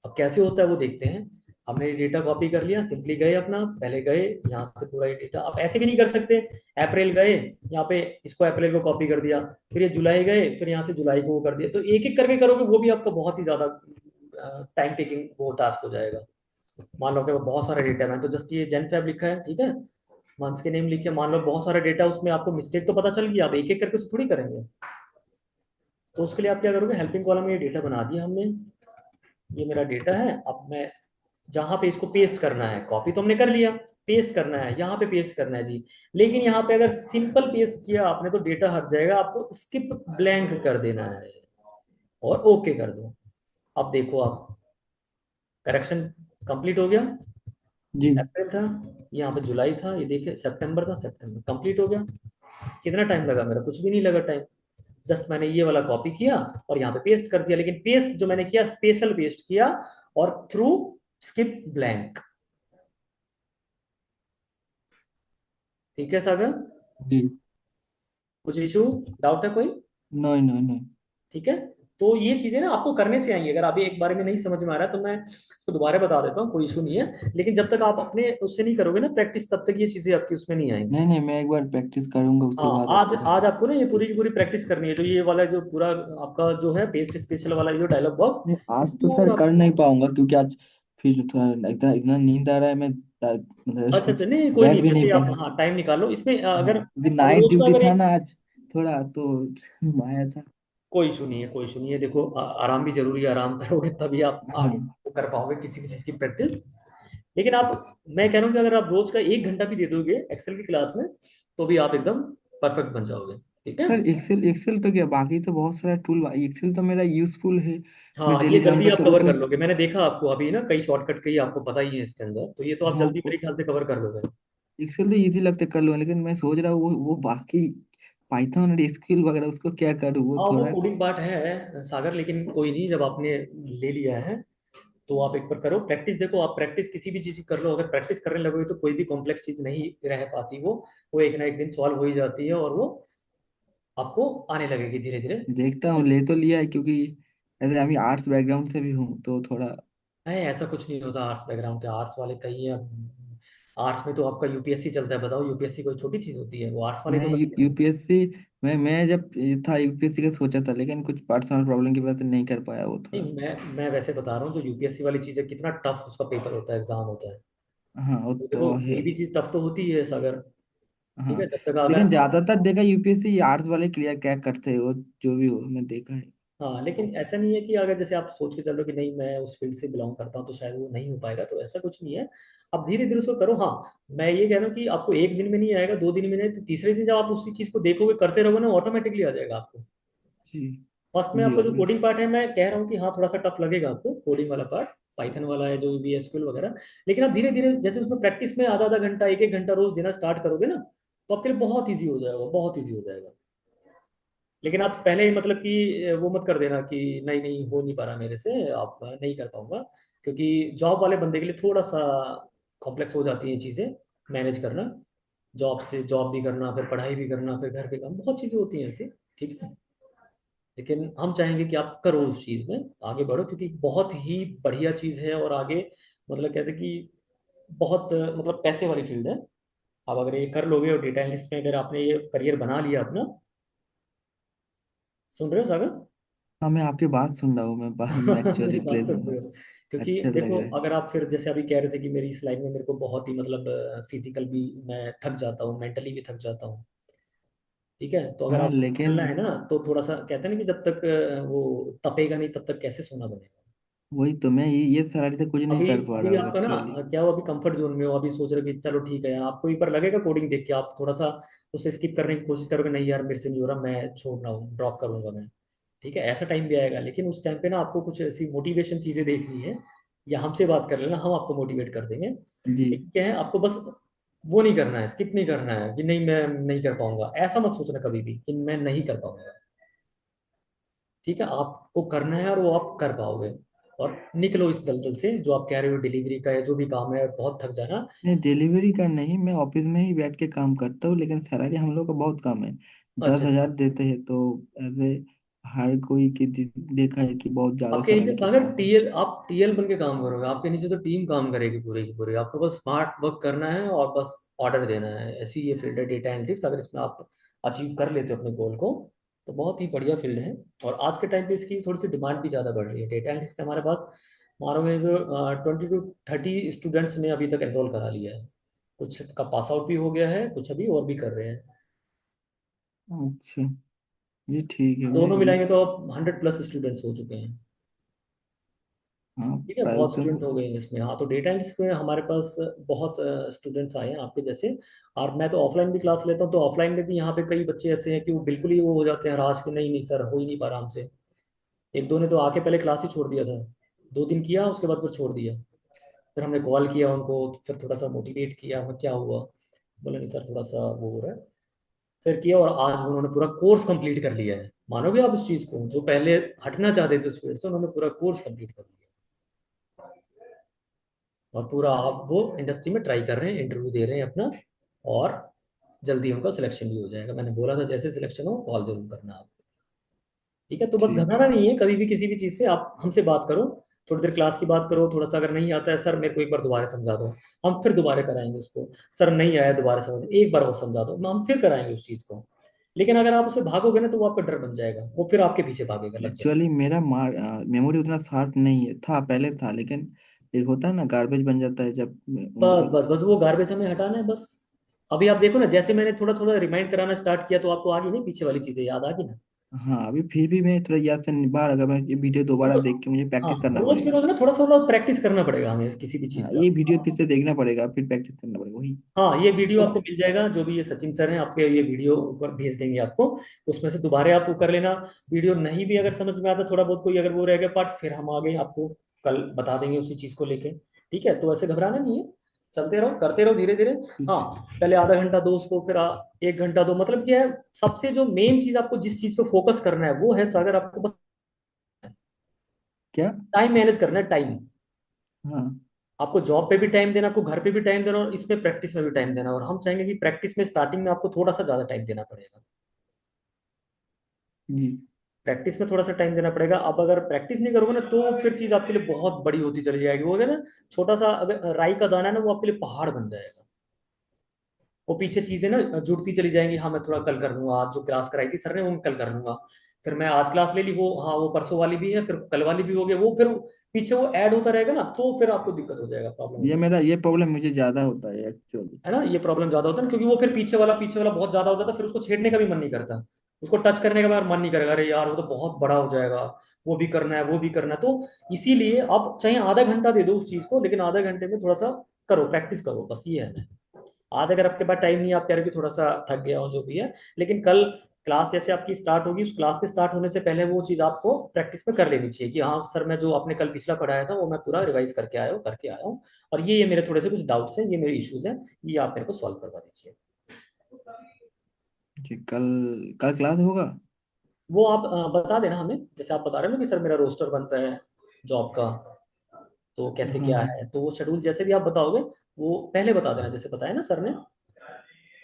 अब कैसे होता है वो देखते हैं। हमने ये डेटा कॉपी कर लिया, सिंपली गए अपना, पहले गए यहाँ से पूरा ये डेटा, आप ऐसे भी नहीं कर सकते, अप्रैल गए यहाँ पे, इसको अप्रैल को कॉपी कर दिया, फिर ये जुलाई गए, फिर यहाँ से जुलाई को वो कर दिया, तो एक एक करके करोगे वो भी आपका बहुत ही ज्यादा टाइम टेकिंग वो टास्क हो जाएगा। मान लो कि बहुत सारा डेटा, मैंने तो जस्ट ये जेन फैब लिखा है, ठीक है, मंथ्स के नेम लिखे, मान लो बहुत सारा डेटा, उसमें आपको मिस्टेक तो पता चल गई, आप एक एक करके उसे थोड़ी करेंगे। तो उसके लिए आप क्या करोगे, हेल्पिंग कॉलम में ये डेटा बना दिया हमने, ये मेरा डेटा है। अब मैं जहां पे इसको पेस्ट करना है, कॉपी तो हमने कर लिया, पेस्ट करना है यहाँ पे पेस्ट करना है जी। लेकिन यहाँ पे अगर सिंपल पेस्ट किया आपने तो डेटा हट जाएगा, आपको स्किप ब्लैंक कर देना है और ओके कर दो। अब देखो आप, करेक्शन कंप्लीट हो गया। जी अप्रैल था, यहाँ पे जुलाई था, ये देखिए सितंबर था, सितंबर कंप्लीट हो गया। कितना टाइम लगा मेरा, कुछ भी नहीं लगा टाइम। जस्ट मैंने ये वाला कॉपी किया और यहाँ पे पेस्ट कर दिया, लेकिन पेस्ट जो मैंने किया स्पेशल पेस्ट किया और थ्रू स्किप ब्लैंक। ठीक है सागर, जी। कुछ इशू डाउट है कोई? नहीं नहीं नहीं। ठीक है, तो ये चीजें ना आपको करने से आएंगी। अगर अभी एक बारे में नहीं समझ में आ रहा है तो मैं इसको दोबारा बता देता हूँ, कोई इशू नहीं है। लेकिन जब तक आप अपने उससे नहीं करोगे ना प्रैक्टिस, तब तक ये चीजें आपकी उसमें नहीं आएंगी। नहीं नहीं, मैं एक बार प्रैक्टिस करूंगा उसके हाँ, बाद आज आपको आज बता। आपको ना ये पूरी की पूरी प्रैक्टिस करनी है, जो ये वाला जो पूरा आपका जो है पेस्ट स्पेशल वाला जो डायलॉग बॉक्स नहीं, आज तो सर पूरा। कर नहीं पाऊंगा क्योंकि आज फिर थोड़ा इतना इतना नींद आ रहा है, मैं अच्छा मतलब अच्छा, नहीं कोई बैठ नहीं, भी नहीं जैसे आप पाया। हाँ टाइम निकालो इसमें, अगर हाँ क्योंकि अब नाइट रोज का ड्यूटी अगर था एक, ना आज, थोड़ा तो आया था। कोई इशू नहीं है, कोई इशू नहीं है। देखो आराम भी जरूरी है, आराम करोगे तभी आप आगे हाँ कर पाओगे किसी भी चीज की प्रैक्टिस। लेकिन आप, मैं कह रहा हूँ कि अगर आप रोज का 1 घंटा भी दे दोगे एक्सेल की क्लास में, तो भी आप एकदम परफेक्ट बन जाओगे। ठीक है। सर, एक्सेल एक्सेल तो क्या, बाकी तो बहुत सारा टूल, एक्सेल तो मेरा यूजफुल है। मैं हाँ, ये डेली काम जल्दी आप करता हूँ वो कवर तो। कर लोगे, मैंने देखा आपको अभी ना कई शॉर्टकट कई आपको पता ही है इसके अंदर, तो ये तो आप हाँ, जल्दी मेरे ख्याल से कवर कर लोगे। एक्सेल तो इजी लगता है कर लूँ, लेकिन मैं सोच रहा हूँ वो बाकी पाइथन और एसक्यूएल वगैरह उसको क्या करूँ, वो हाँ, वो थोड़ा। कोडिंग पार्ट है सागर, लेकिन कोई नहीं, जब आपने ले लिया है तो आप एक बार करो प्रैक्टिस। देखो आप प्रैक्टिस किसी भी चीज की कर लो, अगर प्रैक्टिस करने लगोगे तो कोई भी कॉम्प्लेक्स चीज नहीं रह पाती, वो एक ना एक दिन सॉल्व हो ही जाती है और वो आपको आने लगेगी धीरे धीरे। देखता हूँ, ले तो लिया है क्योंकि ऐसे हम आर्ट्स बैकग्राउंड से भी हूँ तो थोड़ा। नहीं, ऐसा कुछ नहीं होता आर्ट्स बैकग्राउंड के, आर्ट्स वाले कई हैं। आर्ट्स में तो आपका यूपीएससी चलता है, बताओ यूपीएससी कोई छोटी चीज होती है, वो आर्ट्स वाले मैं तो करते हैं। यूपीएससी, मैं जब ये था यूपीएससी का सोचा था, लेकिन कुछ पर्सनल प्रॉब्लम की वजह से नहीं कर पाया वो थोड़ा। नहीं, मैं वैसे बता रहा हूँ, जो यूपीएससी वाली चीज है कितना टफ उसका पेपर होता है, एग्जाम होता है। हाँ वो तो देखो तो है। कोई भी चीज टफ तो होती है सागर। ठीक हाँ, है, जब तक अगर, लेकिन ज्यादातर देखा यूपीएससी आर्ट्स वाले क्लियर क्रैक करते हैं वो, जो भी हो मैं देखा है। हाँ, लेकिन ऐसा नहीं है कि अगर जैसे आप सोच के चलो कि नहीं मैं उस फील्ड से बिलोंग करता हूँ तो शायद वो नहीं हो पाएगा, तो ऐसा कुछ नहीं है। आप धीरे धीरे उसको करो। हाँ, मैं ये कह रहा हूँ कि आपको 1 दिन में नहीं आएगा, 2 दिन में नहीं, तो तीसरे दिन जब आप उसी चीज को देखोगे करते रहोगे ना, ऑटोमेटिकली आ जाएगा आपको। जी फर्स्ट में जी आपका जो ऑब्वियस। कोडिंग पार्ट है, मैं कह रहा हूँ कि हाँ थोड़ा सा टफ लगेगा आपको कोडिंग वाला पार्ट, पाइथन वाला है जो भी एसक्यूएल वगैरह। लेकिन आप धीरे धीरे जैसे उसमें प्रैक्टिस में आधा आधा घंटा, एक एक घंटा रोज देना स्टार्ट करोगे ना, तो आपके लिए बहुत ईजी हो जाएगा, बहुत ईजी हो जाएगा। लेकिन आप पहले ही मतलब कि वो मत कर देना कि नहीं नहीं हो नहीं पा रहा मेरे से, आप नहीं कर पाऊंगा। क्योंकि जॉब वाले बंदे के लिए थोड़ा सा कॉम्प्लेक्स हो जाती हैं चीज़ें मैनेज करना। जॉब से जॉब भी करना, फिर पढ़ाई भी करना, फिर घर के काम, बहुत चीज़ें होती हैं ऐसी। ठीक है, लेकिन हम चाहेंगे कि आप करो उस चीज़ में आगे बढ़ो, क्योंकि बहुत ही बढ़िया चीज़ है और आगे मतलब कहते हैं कि बहुत मतलब पैसे वाली फील्ड है। आप अगर ये कर लोगे और डेटा एनालिस्ट में अगर आपने ये करियर बना लिया अपना, सुन रहे हो सागर? हाँ, मैं आपकी बात सुन रहा हूँ, मैं बात मैं मेरी एक्चुअली बात प्लेस सुन में रहे हूँ। हो? क्योंकि अच्छा लग देखो रहा है। अगर आप फिर जैसे अभी कह रहे थे कि मेरी इस लाइफ में मेरे को बहुत ही मतलब फिजिकल भी मैं थक जाता हूँ, मेंटली भी थक जाता हूँ। ठीक है, तो अगर हाँ आपको लेकिन निकलना है ना, तो थोड़ा सा कहते हैं ना कि जब तक वो तपेगा नहीं तब तक कैसे सोना बनेगा। वही तो, मैं ये सैलरी से कुछ नहीं अभी कर पा अभी रहा हूँ आपका ना एक्चुअली। क्या हो, अभी कंफर्ट जोन में हो, अभी सोच रहे हो कि चलो ठीक है यार, आपको एक बार लगेगा कोडिंग देख के आप थोड़ा सा उसे स्किप करने की कोशिश करोगे, नहीं यार मेरे से नहीं हो रहा, मैं छोड़ रहा हूँ, ड्रॉप करूंगा मैं। ठीक है, ऐसा टाइम भी आएगा, लेकिन उस टाइम पे ना आपको कुछ ऐसी मोटिवेशन चीजें देखनी है, या हमसे बात कर लेना, हम आपको मोटिवेट कर देंगे। जी लेकिन क्या है, आपको बस वो नहीं करना है, स्किप नहीं करना है कि नहीं मैं नहीं कर पाऊंगा, ऐसा मत सोचना कभी भी कि मैं नहीं कर पाऊंगा। ठीक है, आपको करना है और वो आप कर पाओगे। और निकलो इस दलदल से, जो आप कह रहे हो डिलीवरी का या जो भी काम है, बहुत थक जाना। नहीं, डिलीवरी का नहीं, मैं ऑफिस में ही बैठ के काम करता हूँ, लेकिन सैलरी हम लोग का बहुत कम है। दस अच्छा, हजार देते हैं तो ऐसे हर कोई की देखा है कि बहुत ज्यादा आपके नीचे सैलरी सागर कितना है। टीएल, आप टीएल बन के काम करोगे, आपके नीचे तो टीम काम करेगी पूरी की पूरी, आपको बस स्मार्ट वर्क करना है और बस ऑर्डर देना है। ऐसी ये फील्ड है डेटा एनालिटिक्स, अगर इसमें आप अचीव कर लेते हो अपने गोल को, तो बहुत ही बढ़िया फील्ड है। और आज के टाइम पे इसकी थोड़ी सी डिमांड भी ज़्यादा बढ़ रही है। डेटा एनालिटिक्स हमारे पास मानोगे जो 20 to 30 स्टूडेंट्स ने अभी तक एनरोल करा लिया है। कुछ का पास आउट भी हो गया है, कुछ अभी और भी कर रहे हैं। अच्छा। जी ठीक है, मैं दोनों ये, मिलाएंगे तो अब 100+ स्टूडेंट्स हो चुके हैं। हाँ ठीक है, प्राइस बहुत तो, स्टूडेंट हो गए हैं इसमें। हाँ, तो डेटा एनालिस्ट में हमारे पास बहुत स्टूडेंट्स आए हैं आपके जैसे। और मैं तो ऑफलाइन भी क्लास लेता हूँ, तो ऑफलाइन में भी यहाँ पे कई बच्चे ऐसे हैं कि वो बिल्कुल ही वो हो जाते हैं हराश, कि नहीं नहीं सर, हो ही नहीं पा रहा हमसे। एक दो ने तो आके पहले क्लास ही छोड़ दिया था, 2 दिन किया उसके बाद फिर छोड़ दिया। फिर हमने कॉल किया उनको, फिर थोड़ा सा मोटिवेट किया, मैं क्या हुआ, बोले नहीं सर थोड़ा सा वो हो रहा है। फिर किया, और आज उन्होंने पूरा कोर्स कंप्लीट कर लिया है। मानोगे आप इस चीज़ को, जो पहले हटना चाहते थे उस फील्ड से, उन्होंने पूरा कोर्स कंप्लीट कर लिया। और पूरा आप वो इंडस्ट्री में ट्राई कर रहे हैं, इंटरव्यू दे रहे हैं अपना। और जल्दी उनका सिलेक्शन भी हो जाएगा। मैंने बोला था जैसे सिलेक्शन हो कॉल जरूर करना आप। ठीक है, तो बस ठीक। घबराना नहीं है कभी भी किसी भी चीज़ से। आप हमसे बात करो, थोड़ी देर क्लास की बात करो, थोड़ा सा अगर नहीं आता है सर मेरे को एक बार दोबारा समझा दो, हम फिर दोबारा कराएंगे उसको। सर नहीं आया, दोबारा समझ, एक बार और समझा दो, हम फिर कराएंगे उस चीज़ को। लेकिन अगर आप उसे भागोगे ना, तो वो आपका डर बन जाएगा, वो फिर आपके पीछे भागेगा, लग जाएगा। एक्चुअली मेरा मेमोरी उतना शार्प नहीं है, था पहले था, लेकिन एक होता है ना गार्बेज बन जाता है जब बस मतलब। बस बस वो गार्बेज हमें हटाना है बस। अभी आप देखो ना, जैसे मैंने थोड़ा थोड़ा रिमाइंड कराना स्टार्ट किया, तो आपको आगे नहीं पीछे वाली चीजें याद आ गई ना। हाँ अभी फिर भी मैं थोड़ा याद से बार, अगर मैं ये वीडियो वो दोबारा तो, देख के मुझे हाँ, प्रैक्टिस करना रोज के पड़ेगा। रोज ना थोड़ा सा थोड़ा प्रैक्टिस करना पड़ेगा हमें किसी भी चीज हाँ का। ये वीडियो फिर से देखना पड़ेगा, फिर प्रैक्टिस करना पड़ेगा वही। हाँ, ये वीडियो तो आपको मिल जाएगा, जो भी ये सचिन सर हैं आपके, ये वीडियो ऊपर भेज देंगे आपको। उसमें से दोबारा आप वो कर लेना। वीडियो नहीं भी अगर समझ में आता थोड़ा बहुत, कोई अगर वो रह गया पार्ट, फिर हम आगे आपको कल बता देंगे उसी चीज को लेके। ठीक है, तो ऐसे घबराना नहीं है। चलते रहो, करते रहो धीरे धीरे। हाँ, पहले आधा घंटा दो उसको, फिर 1 घंटा दो। मतलब क्या है, सबसे जो मेन चीज आपको जिस चीज पे फोकस करना है वो है सागर, आपको बस क्या? टाइम मैनेज करना है, टाइम। हाँ आपको जॉब पे भी टाइम देना, आपको घर पे भी टाइम देना, और इसमें प्रैक्टिस में भी टाइम देना। और हम चाहेंगे कि प्रैक्टिस में स्टार्टिंग में आपको थोड़ा सा ज्यादा टाइम देना पड़ेगा। जी। प्रैक्टिस में थोड़ा सा टाइम देना पड़ेगा। अब अगर प्रैक्टिस नहीं करोगे ना, तो फिर चीज आपके लिए बहुत बड़ी होती चली जाएगी। वो है ना, छोटा सा अगर राई का दाना है ना, वो आपके लिए पहाड़ बन जाएगा। वो पीछे चीजें ना जुड़ती चली जाएंगी। हाँ मैं थोड़ा कल कर लूंगा, आज जो क्लास कराई थी सर ने वो मैं कल कर लूंगा। फिर मैं आज क्लास ले ली, वो हाँ वो परसों वाली भी है, फिर कल वाली भी हो गई, वो फिर पीछे वो ऐड होता रहेगा ना, तो फिर आपको दिक्कत हो जाएगा, प्रॉब्लम हो जाएगी। ये प्रॉब्लम मुझे ज्यादा होता है एक्चुअली। है ना, ये प्रॉब्लम ज्यादा होता है ना, क्योंकि वो फिर पीछे वाला बहुत ज्यादा हो जाता है, फिर उसको छेड़ने का भी मन नहीं करता। उसको टच करने का भी मन नहीं करेगा, अरे यार वो तो बहुत बड़ा हो जाएगा, वो भी करना है वो भी करना है। तो इसीलिए आप चाहे आधा घंटा दे दो उस चीज को, लेकिन आधा घंटे में थोड़ा सा करो, प्रैक्टिस करो, बस ये है। आज अगर आपके पास टाइम नहीं है, आप कह रहे हो कि थोड़ा सा थक गया हो, जो भी है, लेकिन कल क्लास जैसे आपकी स्टार्ट होगी, उस क्लास के स्टार्ट होने से पहले वो चीज आपको प्रैक्टिस में कर लेनी चाहिए, कि हाँ सर मैं जो आपने कल पिछला पढ़ाया था वो मैं पूरा रिवाइज करके आया हूँ। और ये मेरे थोड़े से कुछ डाउट्स हैं, ये मेरे इश्यूज हैं, ये आप मेरे को सॉल्व करवा दीजिए। जी कल, कल क्लास होगा? वो आप बता देना हमें, जैसे आप बता रहे हो ना कि सर मेरा रोस्टर बनता है जॉब का, तो कैसे हाँ क्या हाँ। है, तो वो शेड्यूल जैसे भी आप बताओगे, वो पहले बता देना, जैसे बताया ना सर ने,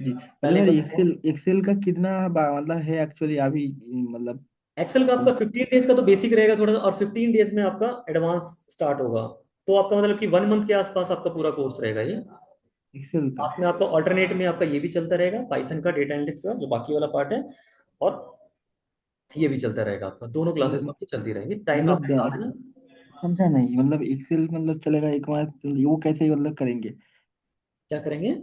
जी मतलब पहले यार बता। एक्सेल, एक्सेल का कितना मतलब है एक्चुअली अभी, मतलब। एक्सेल का आपका 15 डेज का तो बेसिक रहेगा थोड़ा सा, और 15 डेज में आपका एडवांस स्टार्ट होगा। तो आपका मतलब कि 1 मंथ के आसपास आपका पूरा कोर्स रहेगा ये। एक्सेल का? साथ में आपका ऑल्टरनेट में आपका ये भी चलता रहेगा, पाइथन का, डेटा एनालिटिक्स का जो बाकी वाला पार्ट है, और ये भी चलता रहेगा आपका। दोनों क्लासेस मतलब आपकी चलती रहेंगी, टाइम आप मतलब बता देना। समझा नहीं, मतलब एक्सेल मतलब चलेगा एक माह, वो कैसे मतलब करेंगे? क्या करेंगे?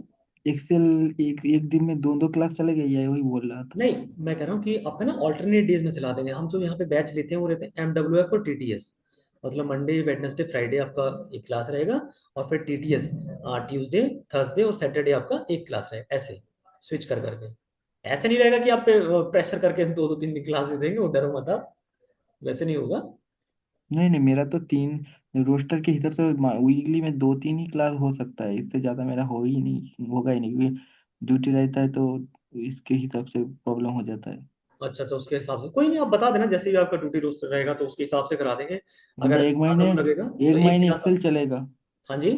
एक्सेल एक एक दिन में दो दो क्लास चलेगा, ये वही बोल रहा था। नहीं, मैं कह रहा हूँ कि आपका ना ऑल्टरनेट डेज में चला देंगे। हम जो यहाँ पे बैच लेते हैं वो रहते हैं MWF और TTS। मतलब मंडे वेडनेसडे फ्राइडे आपका एक क्लास रहेगा, और फिर TTS ट्यूसडे थर्सडे और सैटरडे आपका एक क्लास रहेगा, ऐसे स्विच कर करके। ऐसे नहीं रहेगा कि आप पे प्रेशर करके दो दो तीन दिन क्लास दे देंगे, वो डरो मत आप, वैसे नहीं होगा। नहीं नहीं, मेरा तो तीन रोस्टर के हिसाब से वीकली में दो तीन ही क्लास हो सकता है, इससे ज्यादा मेरा हो ही नहीं, होगा ही नहीं, क्योंकि ड्यूटी रहता है तो इसके हिसाब से प्रॉब्लम हो जाता है। अच्छा अच्छा, उसके हिसाब से कोई नहीं, आप बता देना जैसे भी आपका ड्यूटी रोस्टर रहेगा, तो उसके हिसाब से करा देंगे। मतलब अगर एक ज्यादा महीने, वो लगेगा तो एक एक महीने दिन एक्सेल आप। चलेगा? हाँ जी।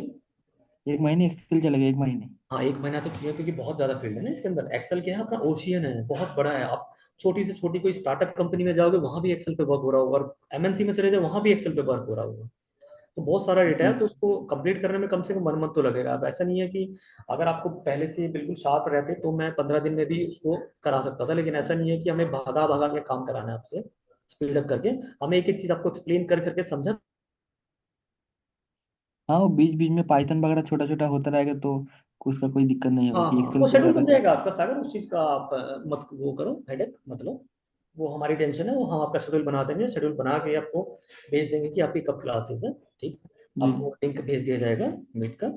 एक महीने एक्सेल चलेगा, एक महीने? हाँ, 1 महीना तो चाहिए, क्योंकि बहुत ज्यादा फील्ड है ना इसके अंदर। एक्सेल क्या है, अपना ओशियन है, बहुत बड़ा है। आप छोटी से छोटी कोई स्टार्टअप कंपनी में जाओगे, वहां भी एक्सेल पे वर्क हो रहा होगा, और MNC में चले जाओ, वहां भी एक्सेल पे वर्क हो रहा होगा। तो बहुत सारा डेटा जी। है, तो उसको कंप्लीट करने में कम से कम 1 मंथ तो लगेगा। अब ऐसा नहीं है कि अगर आपको पहले से बिल्कुल शार्प रहते तो मैं 15 दिन में भी उसको करा सकता था, लेकिन ऐसा नहीं है कि हमें भागा भागा के काम कराना है आपसे, स्पीड अप करके। हमें एक एक चीज आपको एक्सप्लेन कर करके समझा। हाँ वो बीच बीच में पाइथन वगैरह छोटा छोटा होता रहेगा, तो उसका कोई दिक्कत नहीं होगा हाँ कि हाँ, वो एक्सेल तो शेड्यूल ज्यादा। बन जाएगा आपका सागर, उस चीज का आप मत वो करो, हेडेक मत लो। वो हमारी टेंशन है, वो हम आपका शेड्यूल बना देंगे, शेड्यूल बना के आपको भेज देंगे कि आपकी कब क्लासेस है। ठीक, जी आपको लिंक भेज दिया जाएगा मीट का।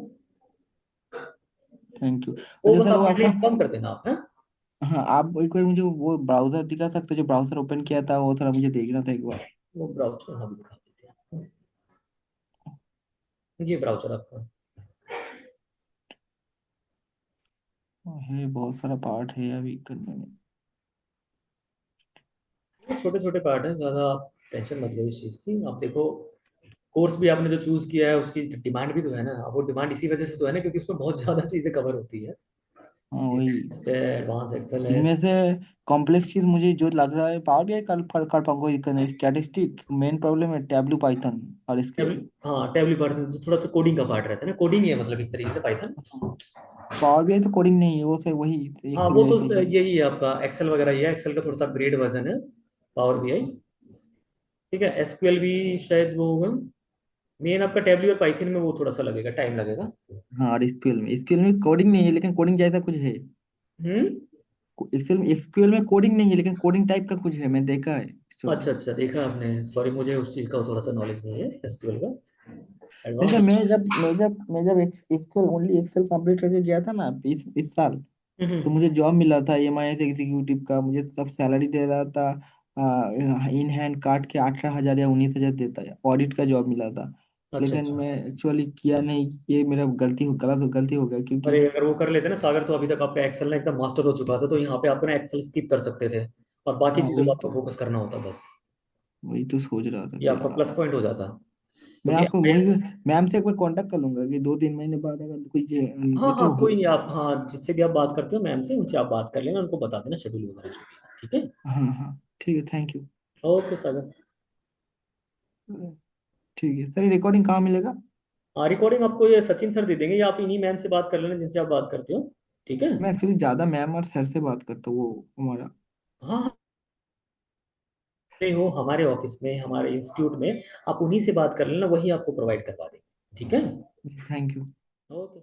Thank you. वो अच्छा बस सर, वो आप पहले आपका, इन्फॉर्म कर देना आप, है। हाँ आप एक बार मुझे वो ब्राउजर दिखा सकते हो, जो ब्राउजर ओपन किया था वो थोड़ा मुझे देखना था एक बार। वो ब्राउचर हम दिखा देते हैं, ये ब्राउचर आपका। है बहुत सारा पार्ट है अभी करने में। ये छोटे छोटे पार्ट हैं, ज़्यादा आप टेंशन मत लो इस चीज़ की। आप देखो, कोर्स भी आपने जो चूज किया है उसकी डिमांड भी तो है ना, अब वो डिमांड इसी वजह से तो है ना, क्योंकि उसमें बहुत ज़्यादा चीज़ें कवर होती है। हाँ वही। एडवांस एक्सेल है। इनमें से कॉम्प्लेक्स चीज मुझे जो लग रहा है, पावर बीआई कर पाऊंगा, कोई दिक्कत नहीं। स्टैटिस्टिक मेन प्रॉब्लम है, टैबलू पाइथन और टेबल, एसक्यूएल। हाँ टेबल पार्ट में थोड़ा सा कोडिंग का पार्ट रहता है ना, कोडिंग ही है मतलब एक तरीके से पाइथन। पावर बीआई तो कोडिंग नहीं है, वो सर वही हाँ एक्सेल वो तो वेक्सेल का। यही है आपका एक्सेल वगैरह, ये एक्सेल का थोड़ा सा अपग्रेड वर्जन है पावर बीआई। ठीक है, एसक्यूएल भी शायद वो होगा। मेन आपका टेबल और पाइथन में वो थोड़ा सा लगेगा, टाइम लगेगा। हाँ, और एसक्यूएल में कोडिंग नहीं है, लेकिन कोडिंग जैसा कुछ है। हम्म। एक्सेल में एसक्यूएल में कोडिंग नहीं है, लेकिन कोडिंग टाइप का कुछ है, मैं देखा है एक्चुअली। अच्छा अच्छा, देखा आपने, सॉरी मुझे उस चीज़ का थोड़ा सा नॉलेज नहीं है एसक्यूएल का। जैसे एडवांस। मैं जब एक्सेल ओनली एक्सेल कंप्लीट करके गया था ना, इस साल, तो हम्म। मुझे जॉब मिला था एमआईएस एग्जीक्यूटिव का। मुझे सब सैलरी दे रहा था, इन हैंड काट के 18,000 या 19,000 देता है, ऑडिट का जॉब मिला था। अच्छा लेकिन अच्छा। मैं एक्चुअली किया नहीं, ये मेरा गलती हो गया, क्योंकि अरे अगर वो कर लेते ना सागर, तो अभी तक आपका एक्सेल ना एकदम मास्टर हो चुका था, तो यहाँ पे आपको ना एक्सेल स्किप कर सकते थे और बाकी हाँ चीज़ों वही को तो, आपको फोकस करना होता बस। वही तो सोच रहा था ये कि आपका यार। प्लस पॉइंट हो जाता, मैं क्योंकि आपको वही, IAS। मैम से एक बार कांटेक्ट कर लूंगा कि 2-3 महीने बाद अगर कुछ हाँ ये हाँ तो हो। कोई नहीं, आप हाँ जिससे भी आप बात करते हो मैम से, उनसे आप बात कर लेना, उनको बता देना शेड्यूल वगैरह जो भी है, ठीक है। हाँ हाँ, ठीक है, थैंक यू। ओके सागर। ठीक है सर, रिकॉर्डिंग कहाँ मिलेगा? हाँ रिकॉर्डिंग आपको ये सचिन सर दे देंगे, या आप इन्हीं मैम से बात कर लेना जिनसे आप बात करते हो, ठीक है। मैं एक्चुअली ज्यादा मैम और सर से बात करता हूँ, वो हमारा। हाँ हाँ, नहीं हो हमारे ऑफिस में, हमारे इंस्टीट्यूट में, आप उन्हीं से बात कर लेना, वही आपको प्रोवाइड करवा देंगे, ठीक है। Thank you. ओके।